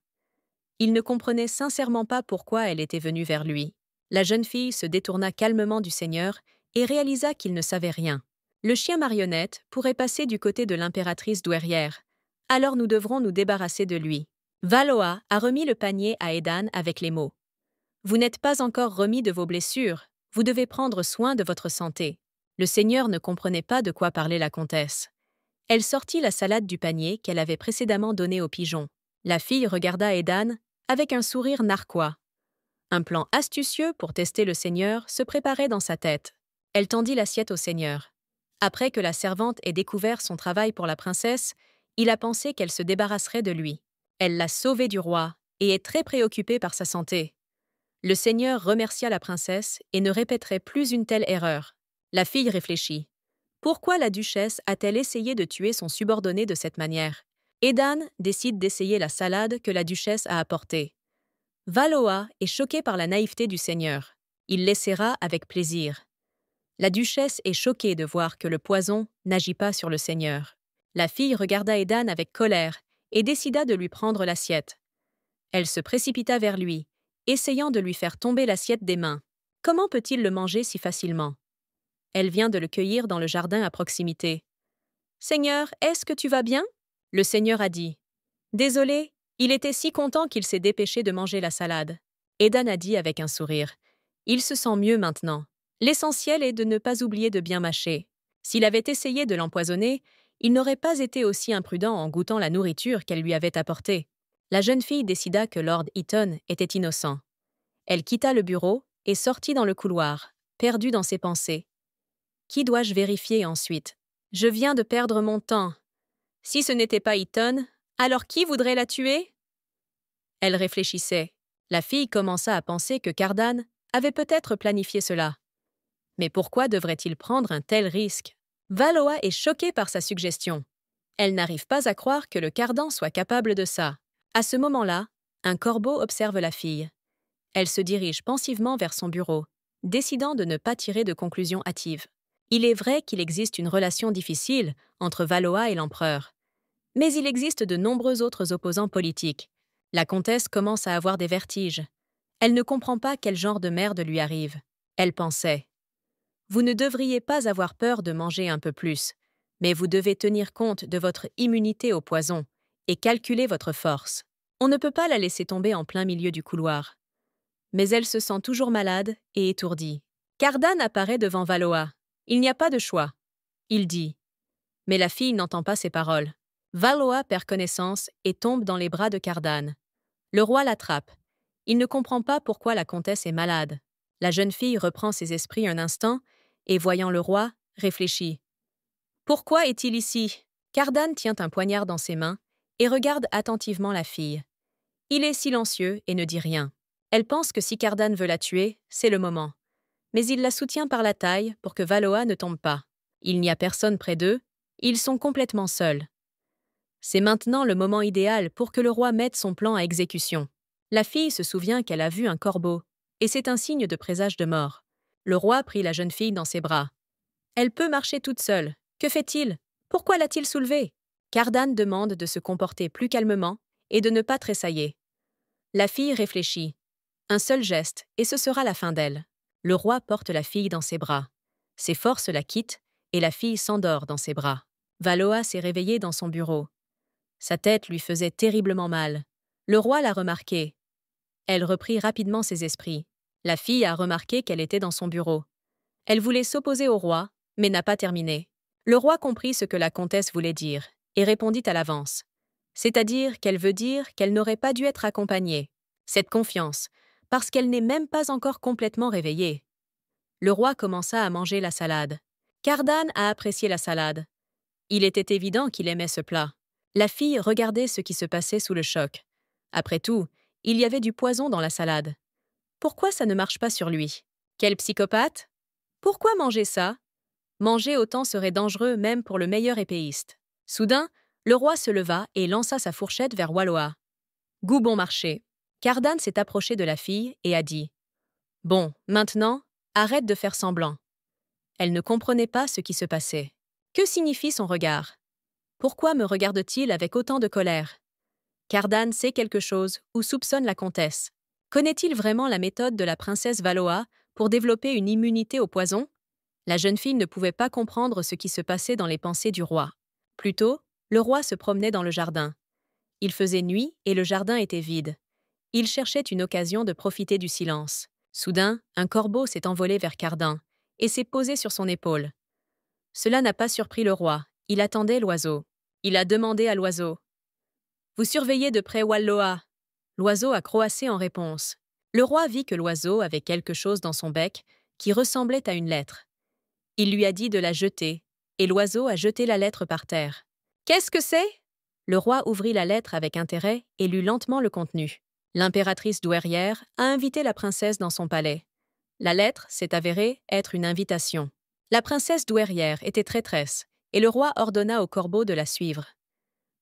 Il ne comprenait sincèrement pas pourquoi elle était venue vers lui. La jeune fille se détourna calmement du seigneur et réalisa qu'il ne savait rien. Le chien marionnette pourrait passer du côté de l'impératrice douairière. Alors nous devrons nous débarrasser de lui. Valoa a remis le panier à Edan avec les mots. « Vous n'êtes pas encore remis de vos blessures. Vous devez prendre soin de votre santé. » Le seigneur ne comprenait pas de quoi parlait la comtesse. Elle sortit la salade du panier qu'elle avait précédemment donnée aux pigeons. La fille regarda Edan avec un sourire narquois. Un plan astucieux pour tester le seigneur se préparait dans sa tête. Elle tendit l'assiette au seigneur. Après que la servante ait découvert son travail pour la princesse, il a pensé qu'elle se débarrasserait de lui. Elle l'a sauvé du roi et est très préoccupée par sa santé. Le seigneur remercia la princesse et ne répéterait plus une telle erreur. La fille réfléchit. Pourquoi la duchesse a-t-elle essayé de tuer son subordonné de cette manière? Edan décide d'essayer la salade que la duchesse a apportée. Valoa est choqué par la naïveté du seigneur. Il l'essaiera avec plaisir. La duchesse est choquée de voir que le poison n'agit pas sur le seigneur. La fille regarda Edan avec colère et décida de lui prendre l'assiette. Elle se précipita vers lui, essayant de lui faire tomber l'assiette des mains. Comment peut-il le manger si facilement? Elle vient de le cueillir dans le jardin à proximité. « Seigneur, est-ce que tu vas bien ?» Le seigneur a dit. « Désolé, il était si content qu'il s'est dépêché de manger la salade. » Edan a dit avec un sourire. « Il se sent mieux maintenant. L'essentiel est de ne pas oublier de bien mâcher. S'il avait essayé de l'empoisonner, il n'aurait pas été aussi imprudent en goûtant la nourriture qu'elle lui avait apportée. » La jeune fille décida que Lord Eaton était innocent. Elle quitta le bureau et sortit dans le couloir, perdue dans ses pensées. Qui dois-je vérifier ensuite? Je viens de perdre mon temps. Si ce n'était pas Eaton, alors qui voudrait la tuer? Elle réfléchissait. La fille commença à penser que Cardan avait peut-être planifié cela. Mais pourquoi devrait-il prendre un tel risque? Valoa est choquée par sa suggestion. Elle n'arrive pas à croire que le Cardan soit capable de ça. À ce moment-là, un corbeau observe la fille. Elle se dirige pensivement vers son bureau, décidant de ne pas tirer de conclusions hâtives. Il est vrai qu'il existe une relation difficile entre Valoa et l'empereur. Mais il existe de nombreux autres opposants politiques. La comtesse commence à avoir des vertiges. Elle ne comprend pas quel genre de merde lui arrive. Elle pensait Vous ne devriez pas avoir peur de manger un peu plus, mais vous devez tenir compte de votre immunité au poison et calculer votre force. On ne peut pas la laisser tomber en plein milieu du couloir. Mais elle se sent toujours malade et étourdie. Cardan apparaît devant Valoa. Il n'y a pas de choix. Il dit. Mais la fille n'entend pas ses paroles. Valoa perd connaissance et tombe dans les bras de Cardan. Le roi l'attrape. Il ne comprend pas pourquoi la comtesse est malade. La jeune fille reprend ses esprits un instant et, voyant le roi, réfléchit. Pourquoi est-il ici? Cardan tient un poignard dans ses mains et regarde attentivement la fille. Il est silencieux et ne dit rien. Elle pense que si Cardan veut la tuer, c'est le moment. Mais il la soutient par la taille pour que Valoa ne tombe pas. Il n'y a personne près d'eux, ils sont complètement seuls. C'est maintenant le moment idéal pour que le roi mette son plan à exécution. La fille se souvient qu'elle a vu un corbeau, et c'est un signe de présage de mort. Le roi prit la jeune fille dans ses bras. Elle peut marcher toute seule. Que fait-il? Pourquoi l'a-t-il soulevée? Cardan demande de se comporter plus calmement et de ne pas tressailler. La fille réfléchit. Un seul geste, et ce sera la fin d'elle. Le roi porte la fille dans ses bras. Ses forces la quittent, et la fille s'endort dans ses bras. Valoa s'est réveillée dans son bureau. Sa tête lui faisait terriblement mal. Le roi l'a remarqué. Elle reprit rapidement ses esprits. La fille a remarqué qu'elle était dans son bureau. Elle voulait s'opposer au roi, mais n'a pas terminé. Le roi comprit ce que la comtesse voulait dire, et répondit à l'avance. C'est-à-dire qu'elle veut dire qu'elle n'aurait pas dû être accompagnée. Cette confiance, parce qu'elle n'est même pas encore complètement réveillée. Le roi commença à manger la salade. Cardan a apprécié la salade. Il était évident qu'il aimait ce plat. La fille regardait ce qui se passait sous le choc. Après tout, il y avait du poison dans la salade. Pourquoi ça ne marche pas sur lui? Quel psychopathe? Pourquoi manger ça? Manger autant serait dangereux même pour le meilleur épéiste. Soudain, le roi se leva et lança sa fourchette vers Valoa. Goût bon marché. Cardan s'est approché de la fille et a dit « Bon, maintenant, arrête de faire semblant. » Elle ne comprenait pas ce qui se passait. Que signifie son regard? Pourquoi me regarde-t-il avec autant de colère? Cardan sait quelque chose ou soupçonne la comtesse. Connaît-il vraiment la méthode de la princesse Valoa pour développer une immunité au poison? La jeune fille ne pouvait pas comprendre ce qui se passait dans les pensées du roi. Plus tôt, le roi se promenait dans le jardin. Il faisait nuit et le jardin était vide. Il cherchait une occasion de profiter du silence. Soudain, un corbeau s'est envolé vers Cardan et s'est posé sur son épaule. Cela n'a pas surpris le roi. Il attendait l'oiseau. Il a demandé à l'oiseau. « Vous surveillez de près Walloa ?» L'oiseau a croassé en réponse. Le roi vit que l'oiseau avait quelque chose dans son bec qui ressemblait à une lettre. Il lui a dit de la jeter, et l'oiseau a jeté la lettre par terre. « Qu'est-ce que c'est ?» Le roi ouvrit la lettre avec intérêt et lut lentement le contenu. L'impératrice douairière a invité la princesse dans son palais. La lettre s'est avérée être une invitation. La princesse douairière était traîtresse, et le roi ordonna au corbeau de la suivre.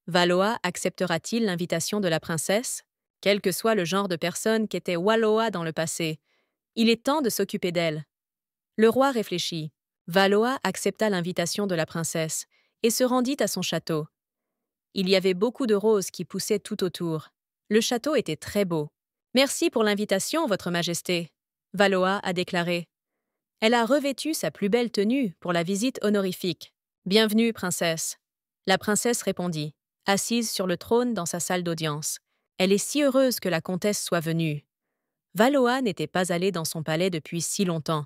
Valoa acceptera-t-il l'invitation de la princesse? Quel que soit le genre de personne qu'était Walloa dans le passé, il est temps de s'occuper d'elle. Le roi réfléchit. Valoa accepta l'invitation de la princesse et se rendit à son château. Il y avait beaucoup de roses qui poussaient tout autour. Le château était très beau. « Merci pour l'invitation, Votre Majesté », Valoa a déclaré. Elle a revêtu sa plus belle tenue pour la visite honorifique. « Bienvenue, princesse ». La princesse répondit, assise sur le trône dans sa salle d'audience. Elle est si heureuse que la comtesse soit venue. Valoa n'était pas allée dans son palais depuis si longtemps.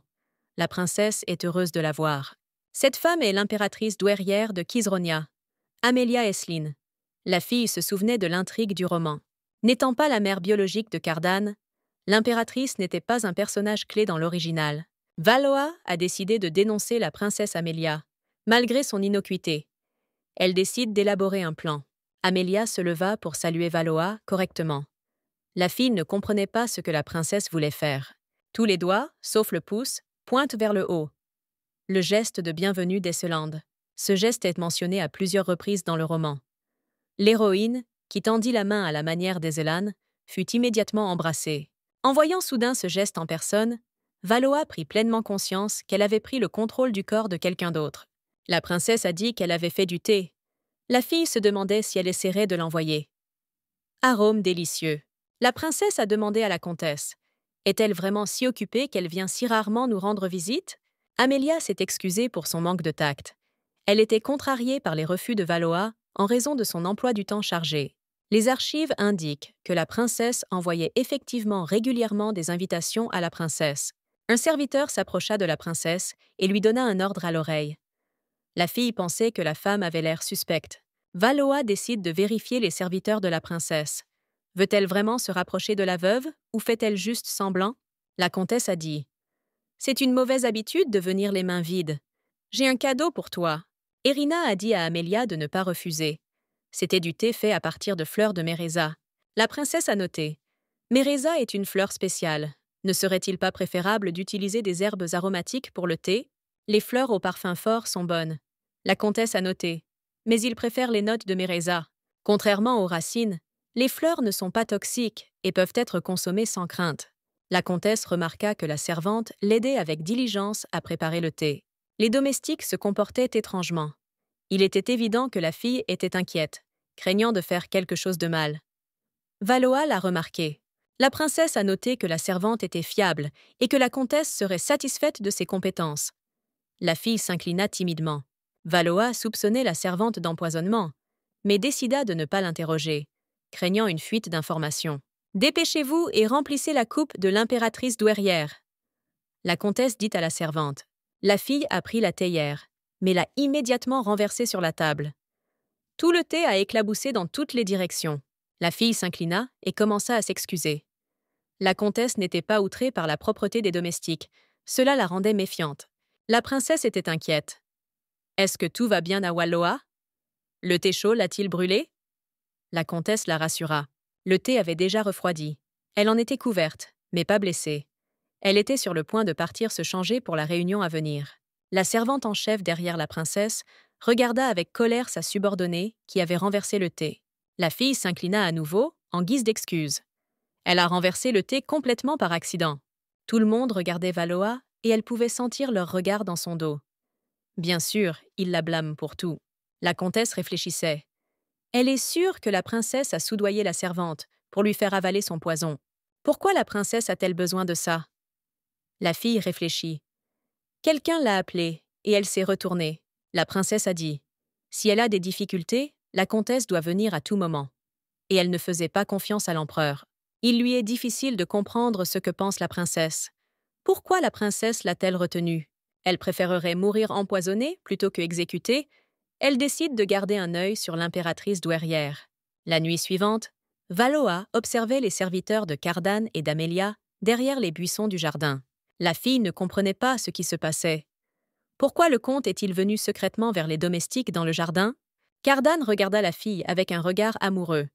La princesse est heureuse de la voir. Cette femme est l'impératrice douairière de Kisronia, Amelia Eslin. La fille se souvenait de l'intrigue du roman. N'étant pas la mère biologique de Cardan, l'impératrice n'était pas un personnage clé dans l'original. Valoa a décidé de dénoncer la princesse Amelia, malgré son innocuité. Elle décide d'élaborer un plan. Amelia se leva pour saluer Valoa correctement. La fille ne comprenait pas ce que la princesse voulait faire. Tous les doigts, sauf le pouce, pointent vers le haut. Le geste de bienvenue d'Esseland. Ce geste est mentionné à plusieurs reprises dans le roman. L'héroïne, qui tendit la main à la manière d'Ezelan, fut immédiatement embrassée. En voyant soudain ce geste en personne, Valoa prit pleinement conscience qu'elle avait pris le contrôle du corps de quelqu'un d'autre. La princesse a dit qu'elle avait fait du thé. La fille se demandait si elle essaierait de l'envoyer. Arôme délicieux. La princesse a demandé à la comtesse. Est-elle vraiment si occupée qu'elle vient si rarement nous rendre visite? Amelia s'est excusée pour son manque de tact. Elle était contrariée par les refus de Valois en raison de son emploi du temps chargé. Les archives indiquent que la princesse envoyait effectivement régulièrement des invitations à la princesse. Un serviteur s'approcha de la princesse et lui donna un ordre à l'oreille. La fille pensait que la femme avait l'air suspecte. Valois décide de vérifier les serviteurs de la princesse. Veut-elle vraiment se rapprocher de la veuve ou fait-elle juste semblant? La comtesse a dit « C'est une mauvaise habitude de venir les mains vides. J'ai un cadeau pour toi. » Irina a dit à Amelia de ne pas refuser. C'était du thé fait à partir de fleurs de méreza. La princesse a noté « Méreza est une fleur spéciale. Ne serait-il pas préférable d'utiliser des herbes aromatiques pour le thé? Les fleurs au parfum fort sont bonnes. » La comtesse a noté « Mais il préfère les notes de méreza. Contrairement aux racines, les fleurs ne sont pas toxiques et peuvent être consommées sans crainte. » La comtesse remarqua que la servante l'aidait avec diligence à préparer le thé. Les domestiques se comportaient étrangement. Il était évident que la fille était inquiète, craignant de faire quelque chose de mal. Valois l'a remarqué. La princesse a noté que la servante était fiable et que la comtesse serait satisfaite de ses compétences. La fille s'inclina timidement. Valois soupçonnait la servante d'empoisonnement, mais décida de ne pas l'interroger, craignant une fuite d'informations. « Dépêchez-vous et remplissez la coupe de l'impératrice douairière. » La comtesse dit à la servante. La fille a pris la théière, mais l'a immédiatement renversée sur la table. Tout le thé a éclaboussé dans toutes les directions. La fille s'inclina et commença à s'excuser. La comtesse n'était pas outrée par la propreté des domestiques. Cela la rendait méfiante. La princesse était inquiète. « Est-ce que tout va bien à Valois? Le thé chaud l'a-t-il brûlé ?» La comtesse la rassura. Le thé avait déjà refroidi. Elle en était couverte, mais pas blessée. Elle était sur le point de partir se changer pour la réunion à venir. La servante en chef derrière la princesse regarda avec colère sa subordonnée qui avait renversé le thé. La fille s'inclina à nouveau, en guise d'excuse. Elle a renversé le thé complètement par accident. Tout le monde regardait Valois et elle pouvait sentir leur regard dans son dos. Bien sûr, il la blâme pour tout. La comtesse réfléchissait. Elle est sûre que la princesse a soudoyé la servante pour lui faire avaler son poison. Pourquoi la princesse a-t-elle besoin de ça? La fille réfléchit. Quelqu'un l'a appelée et elle s'est retournée. La princesse a dit « Si elle a des difficultés, la comtesse doit venir à tout moment. » Et elle ne faisait pas confiance à l'empereur. Il lui est difficile de comprendre ce que pense la princesse. Pourquoi la princesse l'a-t-elle retenue? Elle préférerait mourir empoisonnée plutôt que exécutée. Elle décide de garder un œil sur l'impératrice douairière. La nuit suivante, Valois observait les serviteurs de Cardan et d'Amelia derrière les buissons du jardin. La fille ne comprenait pas ce qui se passait. Pourquoi le comte est-il venu secrètement vers les domestiques dans le jardin? Cardan regarda la fille avec un regard amoureux.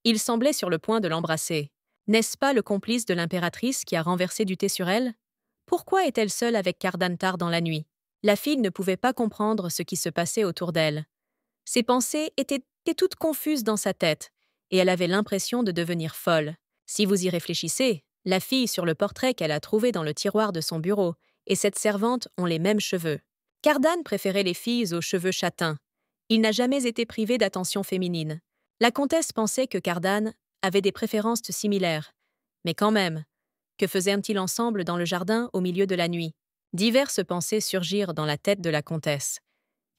Il semblait sur le point de l'embrasser. N'est-ce pas le complice de l'impératrice qui a renversé du thé sur elle? Pourquoi est-elle seule avec Cardan tard dans la nuit? La fille ne pouvait pas comprendre ce qui se passait autour d'elle. Ses pensées étaient toutes confuses dans sa tête, et elle avait l'impression de devenir folle. Si vous y réfléchissez, la fille sur le portrait qu'elle a trouvé dans le tiroir de son bureau et cette servante ont les mêmes cheveux. Cardan préférait les filles aux cheveux châtains. Il n'a jamais été privé d'attention féminine. La comtesse pensait que Cardan avait des préférences similaires. Mais quand même, que faisaient-ils ensemble dans le jardin au milieu de la nuit? Diverses pensées surgirent dans la tête de la comtesse.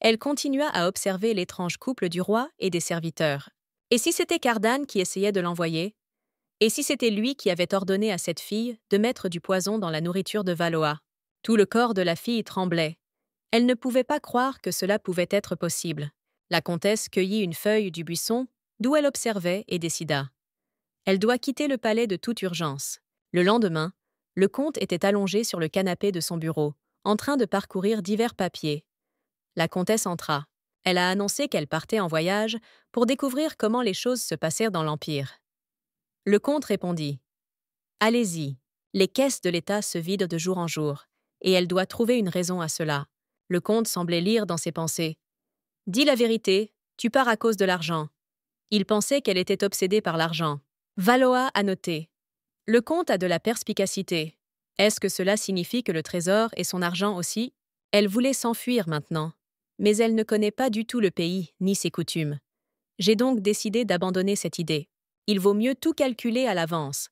Elle continua à observer l'étrange couple du roi et des serviteurs. Et si c'était Cardan qui essayait de l'envoyer? Et si c'était lui qui avait ordonné à cette fille de mettre du poison dans la nourriture de Valois? Tout le corps de la fille tremblait. Elle ne pouvait pas croire que cela pouvait être possible. La comtesse cueillit une feuille du buisson, d'où elle observait, et décida. Elle doit quitter le palais de toute urgence. Le lendemain, le comte était allongé sur le canapé de son bureau, en train de parcourir divers papiers. La comtesse entra. Elle a annoncé qu'elle partait en voyage pour découvrir comment les choses se passèrent dans l'Empire. Le comte répondit « Allez-y, les caisses de l'État se vident de jour en jour, et elle doit trouver une raison à cela. » Le comte semblait lire dans ses pensées. « Dis la vérité, tu pars à cause de l'argent. » Il pensait qu'elle était obsédée par l'argent. Valois a noté. Le comte a de la perspicacité. Est-ce que cela signifie que le trésor et son argent aussi? Elle voulait s'enfuir maintenant. Mais elle ne connaît pas du tout le pays ni ses coutumes. J'ai donc décidé d'abandonner cette idée. Il vaut mieux tout calculer à l'avance.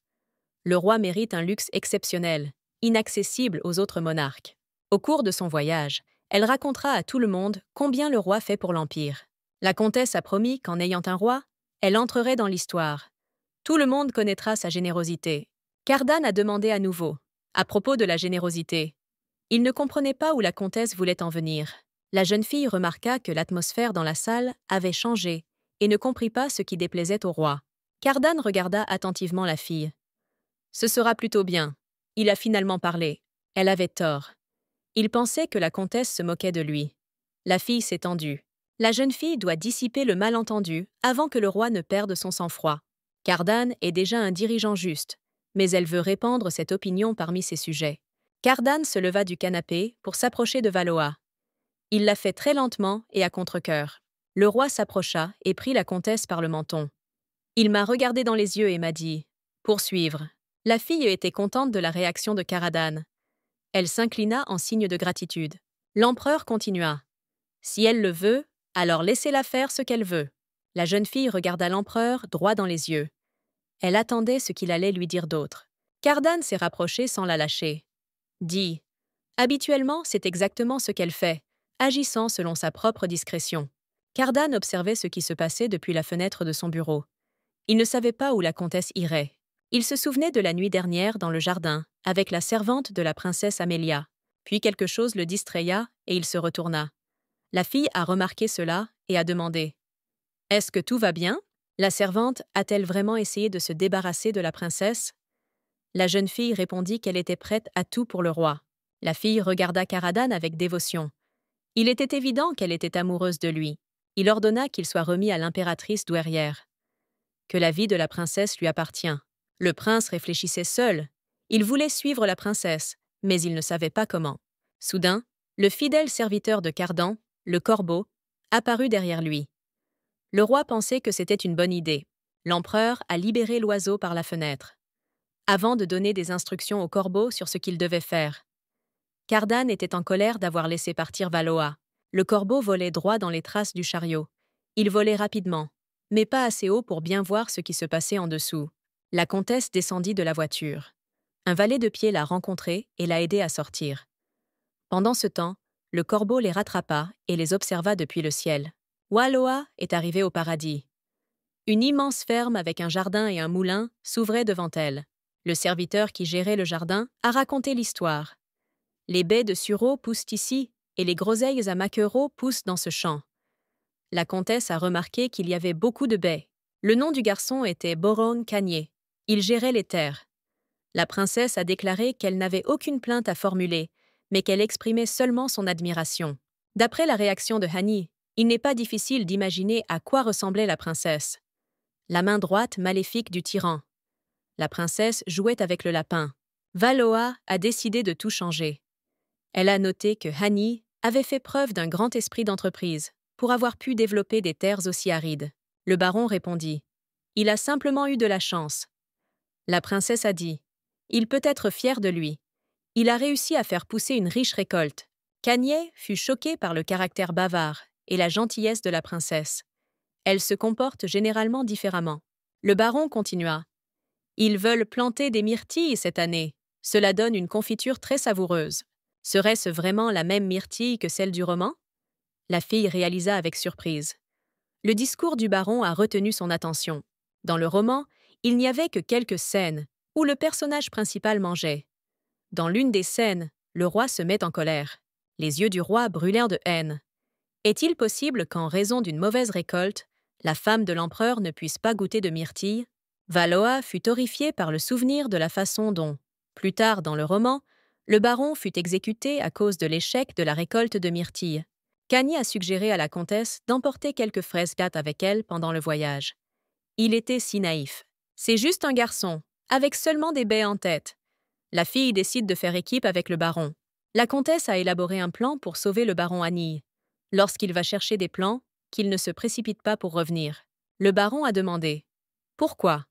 Le roi mérite un luxe exceptionnel, inaccessible aux autres monarques. Au cours de son voyage, elle racontera à tout le monde combien le roi fait pour l'Empire. La comtesse a promis qu'en ayant un roi, elle entrerait dans l'histoire. Tout le monde connaîtra sa générosité. Cardan a demandé à nouveau, à propos de la générosité. Il ne comprenait pas où la comtesse voulait en venir. La jeune fille remarqua que l'atmosphère dans la salle avait changé et ne comprit pas ce qui déplaisait au roi. Cardan regarda attentivement la fille. « Ce sera plutôt bien. Il a finalement parlé. Elle avait tort. » Il pensait que la comtesse se moquait de lui. La fille s'est tendue. La jeune fille doit dissiper le malentendu avant que le roi ne perde son sang-froid. Cardan est déjà un dirigeant juste, mais elle veut répandre cette opinion parmi ses sujets. Cardan se leva du canapé pour s'approcher de Valoa. Il l'a fait très lentement et à contre-cœur. Le roi s'approcha et prit la comtesse par le menton. Il m'a regardé dans les yeux et m'a dit « Poursuivre ». La fille était contente de la réaction de Cardan. Elle s'inclina en signe de gratitude. L'empereur continua. « Si elle le veut, alors laissez-la faire ce qu'elle veut. » La jeune fille regarda l'empereur droit dans les yeux. Elle attendait ce qu'il allait lui dire d'autre. Cardan s'est rapproché sans la lâcher. Dit « Habituellement, c'est exactement ce qu'elle fait, agissant selon sa propre discrétion. » Cardan observait ce qui se passait depuis la fenêtre de son bureau. Il ne savait pas où la comtesse irait. Il se souvenait de la nuit dernière dans le jardin, avec la servante de la princesse Amelia. Puis quelque chose le distraya et il se retourna. La fille a remarqué cela et a demandé « Est-ce que tout va bien ? La servante a-t-elle vraiment essayé de se débarrasser de la princesse ?» La jeune fille répondit qu'elle était prête à tout pour le roi. La fille regarda Cardan avec dévotion. Il était évident qu'elle était amoureuse de lui. Il ordonna qu'il soit remis à l'impératrice douairière. Que la vie de la princesse lui appartient. Le prince réfléchissait seul. Il voulait suivre la princesse, mais il ne savait pas comment. Soudain, le fidèle serviteur de Cardan, le corbeau, apparut derrière lui. Le roi pensait que c'était une bonne idée. L'empereur a libéré l'oiseau par la fenêtre, avant de donner des instructions au corbeau sur ce qu'il devait faire. Cardan était en colère d'avoir laissé partir Valoa. Le corbeau volait droit dans les traces du chariot. Il volait rapidement, mais pas assez haut pour bien voir ce qui se passait en dessous. La comtesse descendit de la voiture. Un valet de pied l'a rencontrée et l'a aidée à sortir. Pendant ce temps, le corbeau les rattrapa et les observa depuis le ciel. Valoa est arrivée au paradis. Une immense ferme avec un jardin et un moulin s'ouvrait devant elle. Le serviteur qui gérait le jardin a raconté l'histoire. Les baies de sureau poussent ici et les groseilles à maquereaux poussent dans ce champ. La comtesse a remarqué qu'il y avait beaucoup de baies. Le nom du garçon était Boron Cagné. Il gérait les terres. La princesse a déclaré qu'elle n'avait aucune plainte à formuler, mais qu'elle exprimait seulement son admiration. D'après la réaction de Hani, il n'est pas difficile d'imaginer à quoi ressemblait la princesse. La main droite maléfique du tyran. La princesse jouait avec le lapin. Valoa a décidé de tout changer. Elle a noté que Hani avait fait preuve d'un grand esprit d'entreprise pour avoir pu développer des terres aussi arides. Le baron répondit « Il a simplement eu de la chance. » La princesse a dit « Il peut être fier de lui. Il a réussi à faire pousser une riche récolte. » Cagné fut choqué par le caractère bavard et la gentillesse de la princesse. Elle se comporte généralement différemment. Le baron continua « Ils veulent planter des myrtilles cette année. Cela donne une confiture très savoureuse. Serait-ce vraiment la même myrtille que celle du roman ?» La fille réalisa avec surprise. Le discours du baron a retenu son attention. Dans le roman, il n'y avait que quelques scènes où le personnage principal mangeait. Dans l'une des scènes, le roi se met en colère. Les yeux du roi brûlèrent de haine. Est-il possible qu'en raison d'une mauvaise récolte, la femme de l'empereur ne puisse pas goûter de myrtille? Valoa fut horrifié par le souvenir de la façon dont, plus tard dans le roman, le baron fut exécuté à cause de l'échec de la récolte de myrtilles. Cagné a suggéré à la comtesse d'emporter quelques fraises plates avec elle pendant le voyage. Il était si naïf. C'est juste un garçon, avec seulement des baies en tête. La fille décide de faire équipe avec le baron. La comtesse a élaboré un plan pour sauver le baron Anille. Lorsqu'il va chercher des plans, qu'il ne se précipite pas pour revenir. Le baron a demandé « Pourquoi ?»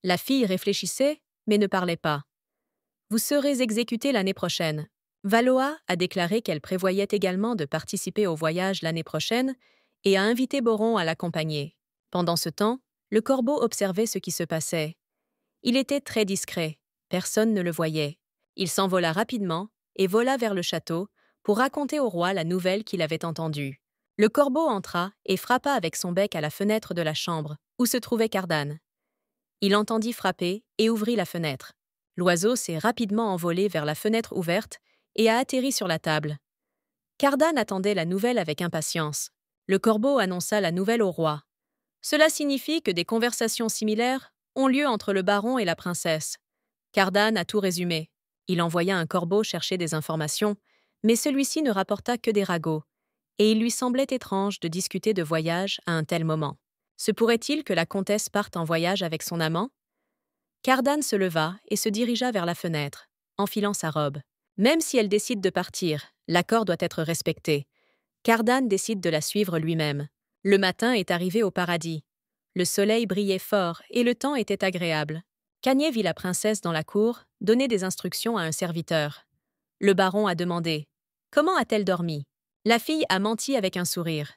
La fille réfléchissait, mais ne parlait pas. « Vous serez exécuté l'année prochaine. » Valoa a déclaré qu'elle prévoyait également de participer au voyage l'année prochaine et a invité Boron à l'accompagner. Pendant ce temps, le corbeau observait ce qui se passait. Il était très discret, personne ne le voyait. Il s'envola rapidement et vola vers le château pour raconter au roi la nouvelle qu'il avait entendue. Le corbeau entra et frappa avec son bec à la fenêtre de la chambre, où se trouvait Cardan. Il entendit frapper et ouvrit la fenêtre. L'oiseau s'est rapidement envolé vers la fenêtre ouverte et a atterri sur la table. Cardan attendait la nouvelle avec impatience. Le corbeau annonça la nouvelle au roi. Cela signifie que des conversations similaires ont lieu entre le baron et la princesse. Cardan a tout résumé. Il envoya un corbeau chercher des informations, mais celui-ci ne rapporta que des ragots, et il lui semblait étrange de discuter de voyage à un tel moment. Se pourrait-il que la comtesse parte en voyage avec son amant? Cardan se leva et se dirigea vers la fenêtre, enfilant sa robe. Même si elle décide de partir, l'accord doit être respecté. Cardan décide de la suivre lui-même. Le matin est arrivé au paradis. Le soleil brillait fort et le temps était agréable. Cagné vit la princesse dans la cour donner des instructions à un serviteur. Le baron a demandé « Comment a-t-elle dormi ?» La fille a menti avec un sourire.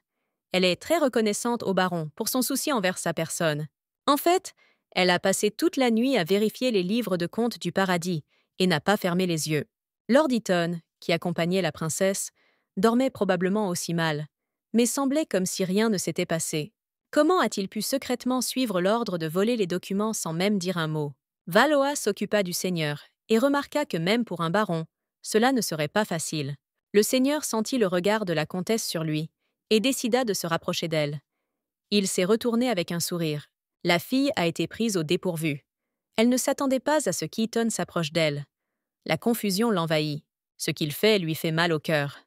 Elle est très reconnaissante au baron pour son souci envers sa personne. En fait, elle a passé toute la nuit à vérifier les livres de contes du paradis et n'a pas fermé les yeux. Lord Eaton, qui accompagnait la princesse, dormait probablement aussi mal, mais semblait comme si rien ne s'était passé. Comment a-t-il pu secrètement suivre l'ordre de voler les documents sans même dire un mot? Valois s'occupa du seigneur et remarqua que même pour un baron, cela ne serait pas facile. Le seigneur sentit le regard de la comtesse sur lui et décida de se rapprocher d'elle. Il s'est retourné avec un sourire. La fille a été prise au dépourvu. Elle ne s'attendait pas à ce qu'Eaton s'approche d'elle. La confusion l'envahit. Ce qu'il fait lui fait mal au cœur.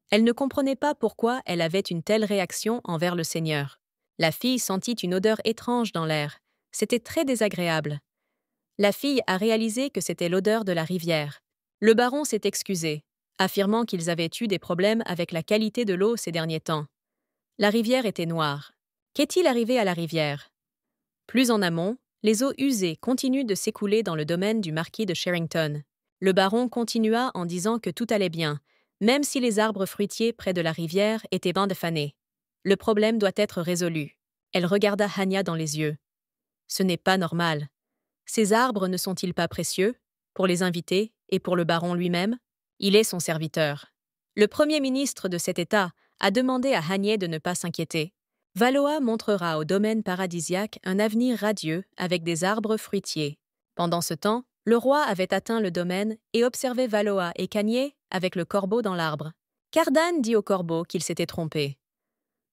Elle ne comprenait pas pourquoi elle avait une telle réaction envers le seigneur. La fille sentit une odeur étrange dans l'air. C'était très désagréable. La fille a réalisé que c'était l'odeur de la rivière. Le baron s'est excusé, affirmant qu'ils avaient eu des problèmes avec la qualité de l'eau ces derniers temps. La rivière était noire. Qu'est-il arrivé à la rivière? Plus en amont, les eaux usées continuent de s'écouler dans le domaine du marquis de Sherrington. Le baron continua en disant que tout allait bien, même si les arbres fruitiers près de la rivière étaient blancs de fanés. Le problème doit être résolu. Elle regarda Hanya dans les yeux. Ce n'est pas normal. Ces arbres ne sont-ils pas précieux, pour les invités et pour le baron lui-même? Il est son serviteur. Le premier ministre de cet État a demandé à Hanya de ne pas s'inquiéter. Valois montrera au domaine paradisiaque un avenir radieux avec des arbres fruitiers. Pendant ce temps, le roi avait atteint le domaine et observait Valois et Cagné avec le corbeau dans l'arbre. Cardan dit au corbeau qu'il s'était trompé.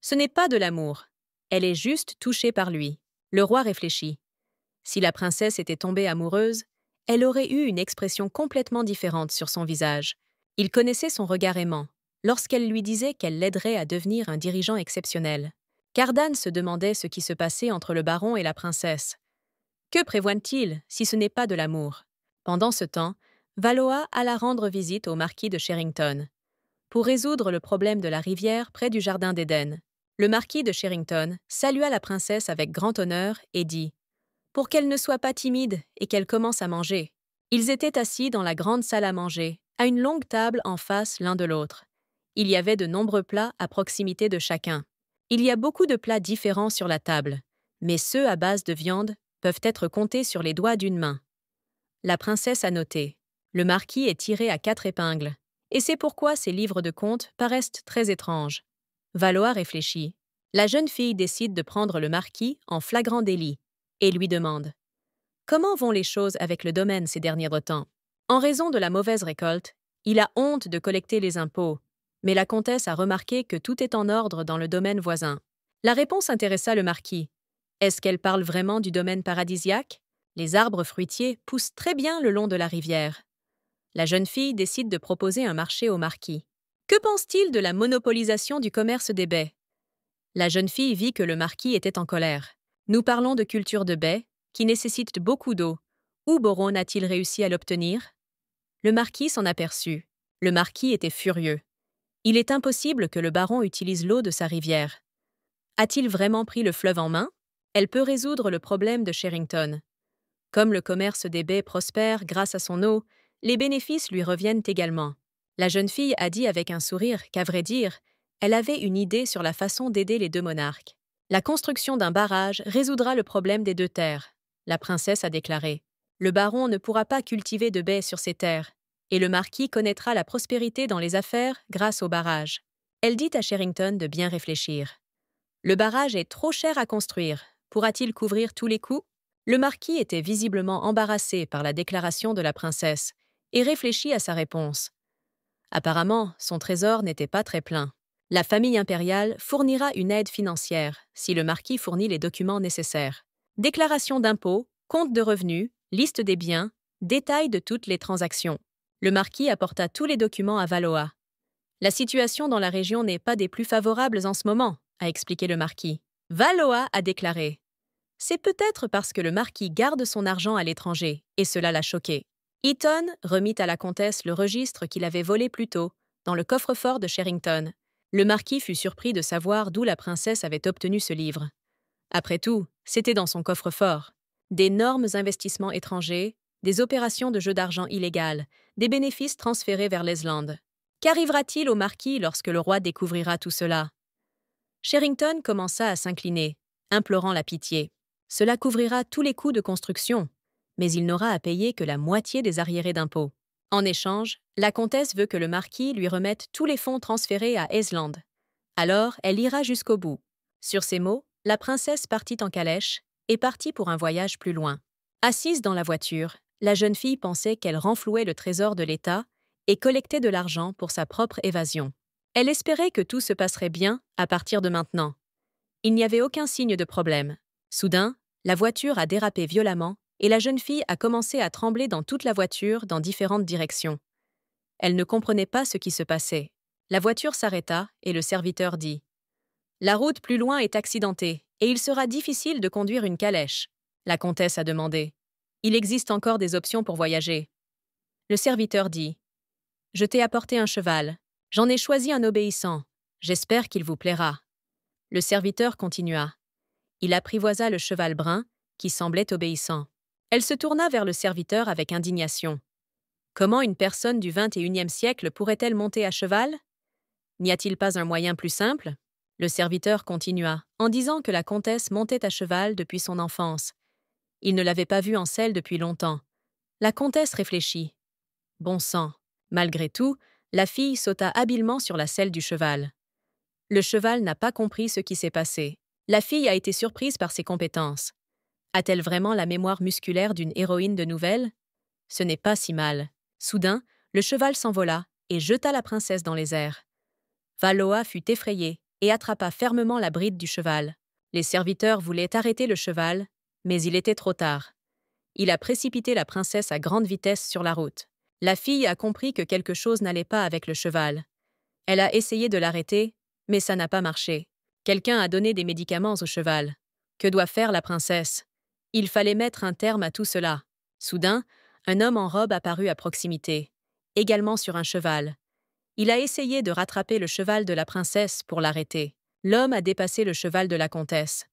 Ce n'est pas de l'amour. Elle est juste touchée par lui. Le roi réfléchit. Si la princesse était tombée amoureuse, elle aurait eu une expression complètement différente sur son visage. Il connaissait son regard aimant, lorsqu'elle lui disait qu'elle l'aiderait à devenir un dirigeant exceptionnel. Cardan se demandait ce qui se passait entre le baron et la princesse. Que prévoit-il si ce n'est pas de l'amour? Pendant ce temps, Valois alla rendre visite au marquis de Sherrington pour résoudre le problème de la rivière près du jardin d'Éden. Le marquis de Sherrington salua la princesse avec grand honneur et dit « Pour qu'elle ne soit pas timide et qu'elle commence à manger ». Ils étaient assis dans la grande salle à manger, à une longue table en face l'un de l'autre. Il y avait de nombreux plats à proximité de chacun. Il y a beaucoup de plats différents sur la table, mais ceux à base de viande peuvent être comptés sur les doigts d'une main. La princesse a noté. Le marquis est tiré à 4 épingles, et c'est pourquoi ces livres de contes paraissent très étranges. Valois réfléchit. La jeune fille décide de prendre le marquis en flagrant délit et lui demande « Comment vont les choses avec le domaine ces derniers temps ?» En raison de la mauvaise récolte, il a honte de collecter les impôts, mais la comtesse a remarqué que tout est en ordre dans le domaine voisin. La réponse intéressa le marquis. Est-ce qu'elle parle vraiment du domaine paradisiaque? Les arbres fruitiers poussent très bien le long de la rivière. La jeune fille décide de proposer un marché au marquis. Que pense-t-il de la monopolisation du commerce des baies? La jeune fille vit que le marquis était en colère. Nous parlons de culture de baies, qui nécessite beaucoup d'eau. Où Boron a-t-il réussi à l'obtenir? Le marquis s'en aperçut. Le marquis était furieux. Il est impossible que le baron utilise l'eau de sa rivière. A-t-il vraiment pris le fleuve en main? Elle peut résoudre le problème de Sherrington. Comme le commerce des baies prospère grâce à son eau, les bénéfices lui reviennent également. La jeune fille a dit avec un sourire qu'à vrai dire, elle avait une idée sur la façon d'aider les deux monarques. La construction d'un barrage résoudra le problème des deux terres. La princesse a déclaré. Le baron ne pourra pas cultiver de baies sur ses terres. et le marquis connaîtra la prospérité dans les affaires grâce au barrage. Elle dit à Sherrington de bien réfléchir. Le barrage est trop cher à construire. Pourra-t-il couvrir tous les coûts? Le marquis était visiblement embarrassé par la déclaration de la princesse et réfléchit à sa réponse. Apparemment, son trésor n'était pas très plein. La famille impériale fournira une aide financière si le marquis fournit les documents nécessaires. Déclaration d'impôts, compte de revenus, liste des biens, détails de toutes les transactions. Le marquis apporta tous les documents à Valois. La situation dans la région n'est pas des plus favorables en ce moment, a expliqué le marquis. Valois a déclaré. C'est peut-être parce que le marquis garde son argent à l'étranger, et cela l'a choqué. Eaton remit à la comtesse le registre qu'il avait volé plus tôt, dans le coffre-fort de Sherrington. Le marquis fut surpris de savoir d'où la princesse avait obtenu ce livre. Après tout, c'était dans son coffre-fort. D'énormes investissements étrangers, des opérations de jeux d'argent illégales, des bénéfices transférés vers l'Islande. Qu'arrivera-t-il au marquis lorsque le roi découvrira tout cela? Sherrington commença à s'incliner, implorant la pitié. Cela couvrira tous les coûts de construction, mais il n'aura à payer que la moitié des arriérés d'impôts. En échange, la comtesse veut que le marquis lui remette tous les fonds transférés à Aisland. Alors, elle ira jusqu'au bout. Sur ces mots, la princesse partit en calèche et partit pour un voyage plus loin. Assise dans la voiture, la jeune fille pensait qu'elle renflouait le trésor de l'État et collectait de l'argent pour sa propre évasion. Elle espérait que tout se passerait bien à partir de maintenant. Il n'y avait aucun signe de problème. Soudain, la voiture a dérapé violemment et la jeune fille a commencé à trembler dans toute la voiture dans différentes directions. Elle ne comprenait pas ce qui se passait. La voiture s'arrêta et le serviteur dit « La route plus loin est accidentée et il sera difficile de conduire une calèche. » La comtesse a demandé « Il existe encore des options pour voyager. » Le serviteur dit « Je t'ai apporté un cheval. J'en ai choisi un obéissant. J'espère qu'il vous plaira. » Le serviteur continua. Il apprivoisa le cheval brun, qui semblait obéissant. Elle se tourna vers le serviteur avec indignation. Comment une personne du XXIe siècle pourrait-elle monter à cheval? N'y a-t-il pas un moyen plus simple? Le serviteur continua, en disant que la comtesse montait à cheval depuis son enfance. Il ne l'avait pas vue en selle depuis longtemps. La comtesse réfléchit. Bon sang. Malgré tout, la fille sauta habilement sur la selle du cheval. Le cheval n'a pas compris ce qui s'est passé. La fille a été surprise par ses compétences. A-t-elle vraiment la mémoire musculaire d'une héroïne de nouvelles? Ce n'est pas si mal. Soudain, le cheval s'envola et jeta la princesse dans les airs. Valois fut effrayé et attrapa fermement la bride du cheval. Les serviteurs voulaient arrêter le cheval, mais il était trop tard. Il a précipité la princesse à grande vitesse sur la route. La fille a compris que quelque chose n'allait pas avec le cheval. Elle a essayé de l'arrêter, mais ça n'a pas marché. Quelqu'un a donné des médicaments au cheval. Que doit faire la princesse? Il fallait mettre un terme à tout cela. Soudain, un homme en robe apparut à proximité, également sur un cheval. Il a essayé de rattraper le cheval de la princesse pour l'arrêter. L'homme a dépassé le cheval de la comtesse.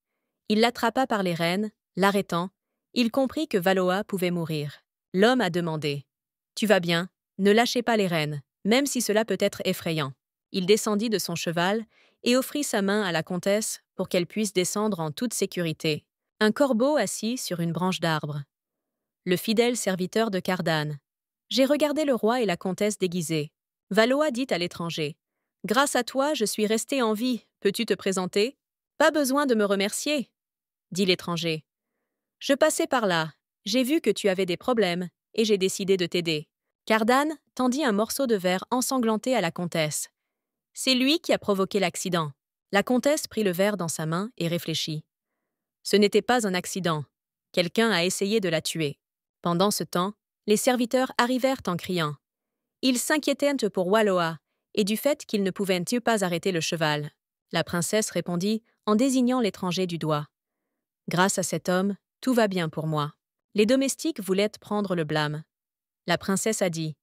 Il l'attrapa par les rênes, l'arrêtant. Il comprit que Valois pouvait mourir. L'homme a demandé « Tu vas bien? Ne lâchez pas les rênes, même si cela peut être effrayant. » Il descendit de son cheval et offrit sa main à la comtesse pour qu'elle puisse descendre en toute sécurité. Un corbeau assis sur une branche d'arbre. Le fidèle serviteur de Cardane. J'ai regardé le roi et la comtesse déguisés. Valois dit à l'étranger. Grâce à toi, je suis resté en vie. Peux-tu te présenter? Pas besoin de me remercier, dit l'étranger. Je passais par là. J'ai vu que tu avais des problèmes et j'ai décidé de t'aider. Cardane tendit un morceau de verre ensanglanté à la comtesse. C'est lui qui a provoqué l'accident. La comtesse prit le verre dans sa main et réfléchit. Ce n'était pas un accident. Quelqu'un a essayé de la tuer. Pendant ce temps, les serviteurs arrivèrent en criant. Ils s'inquiétaient pour Valois et du fait qu'ils ne pouvaient pas arrêter le cheval. La princesse répondit en désignant l'étranger du doigt. Grâce à cet homme, tout va bien pour moi. Les domestiques voulaient prendre le blâme. La princesse a dit.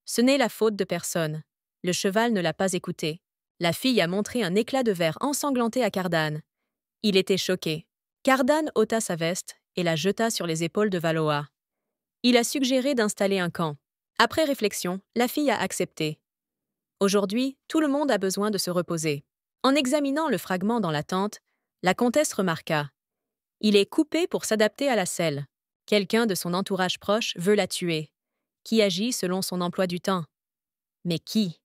Ce n'est la faute de personne. Le cheval ne l'a pas écouté. La fille a montré un éclat de verre ensanglanté à Cardane. Il était choqué. Cardane ôta sa veste et la jeta sur les épaules de Valois. Il a suggéré d'installer un camp. Après réflexion, la fille a accepté. Aujourd'hui, tout le monde a besoin de se reposer. En examinant le fragment dans la tente, la comtesse remarqua. Il est coupé pour s'adapter à la selle. Quelqu'un de son entourage proche veut la tuer. qui agit selon son emploi du temps. Mais qui?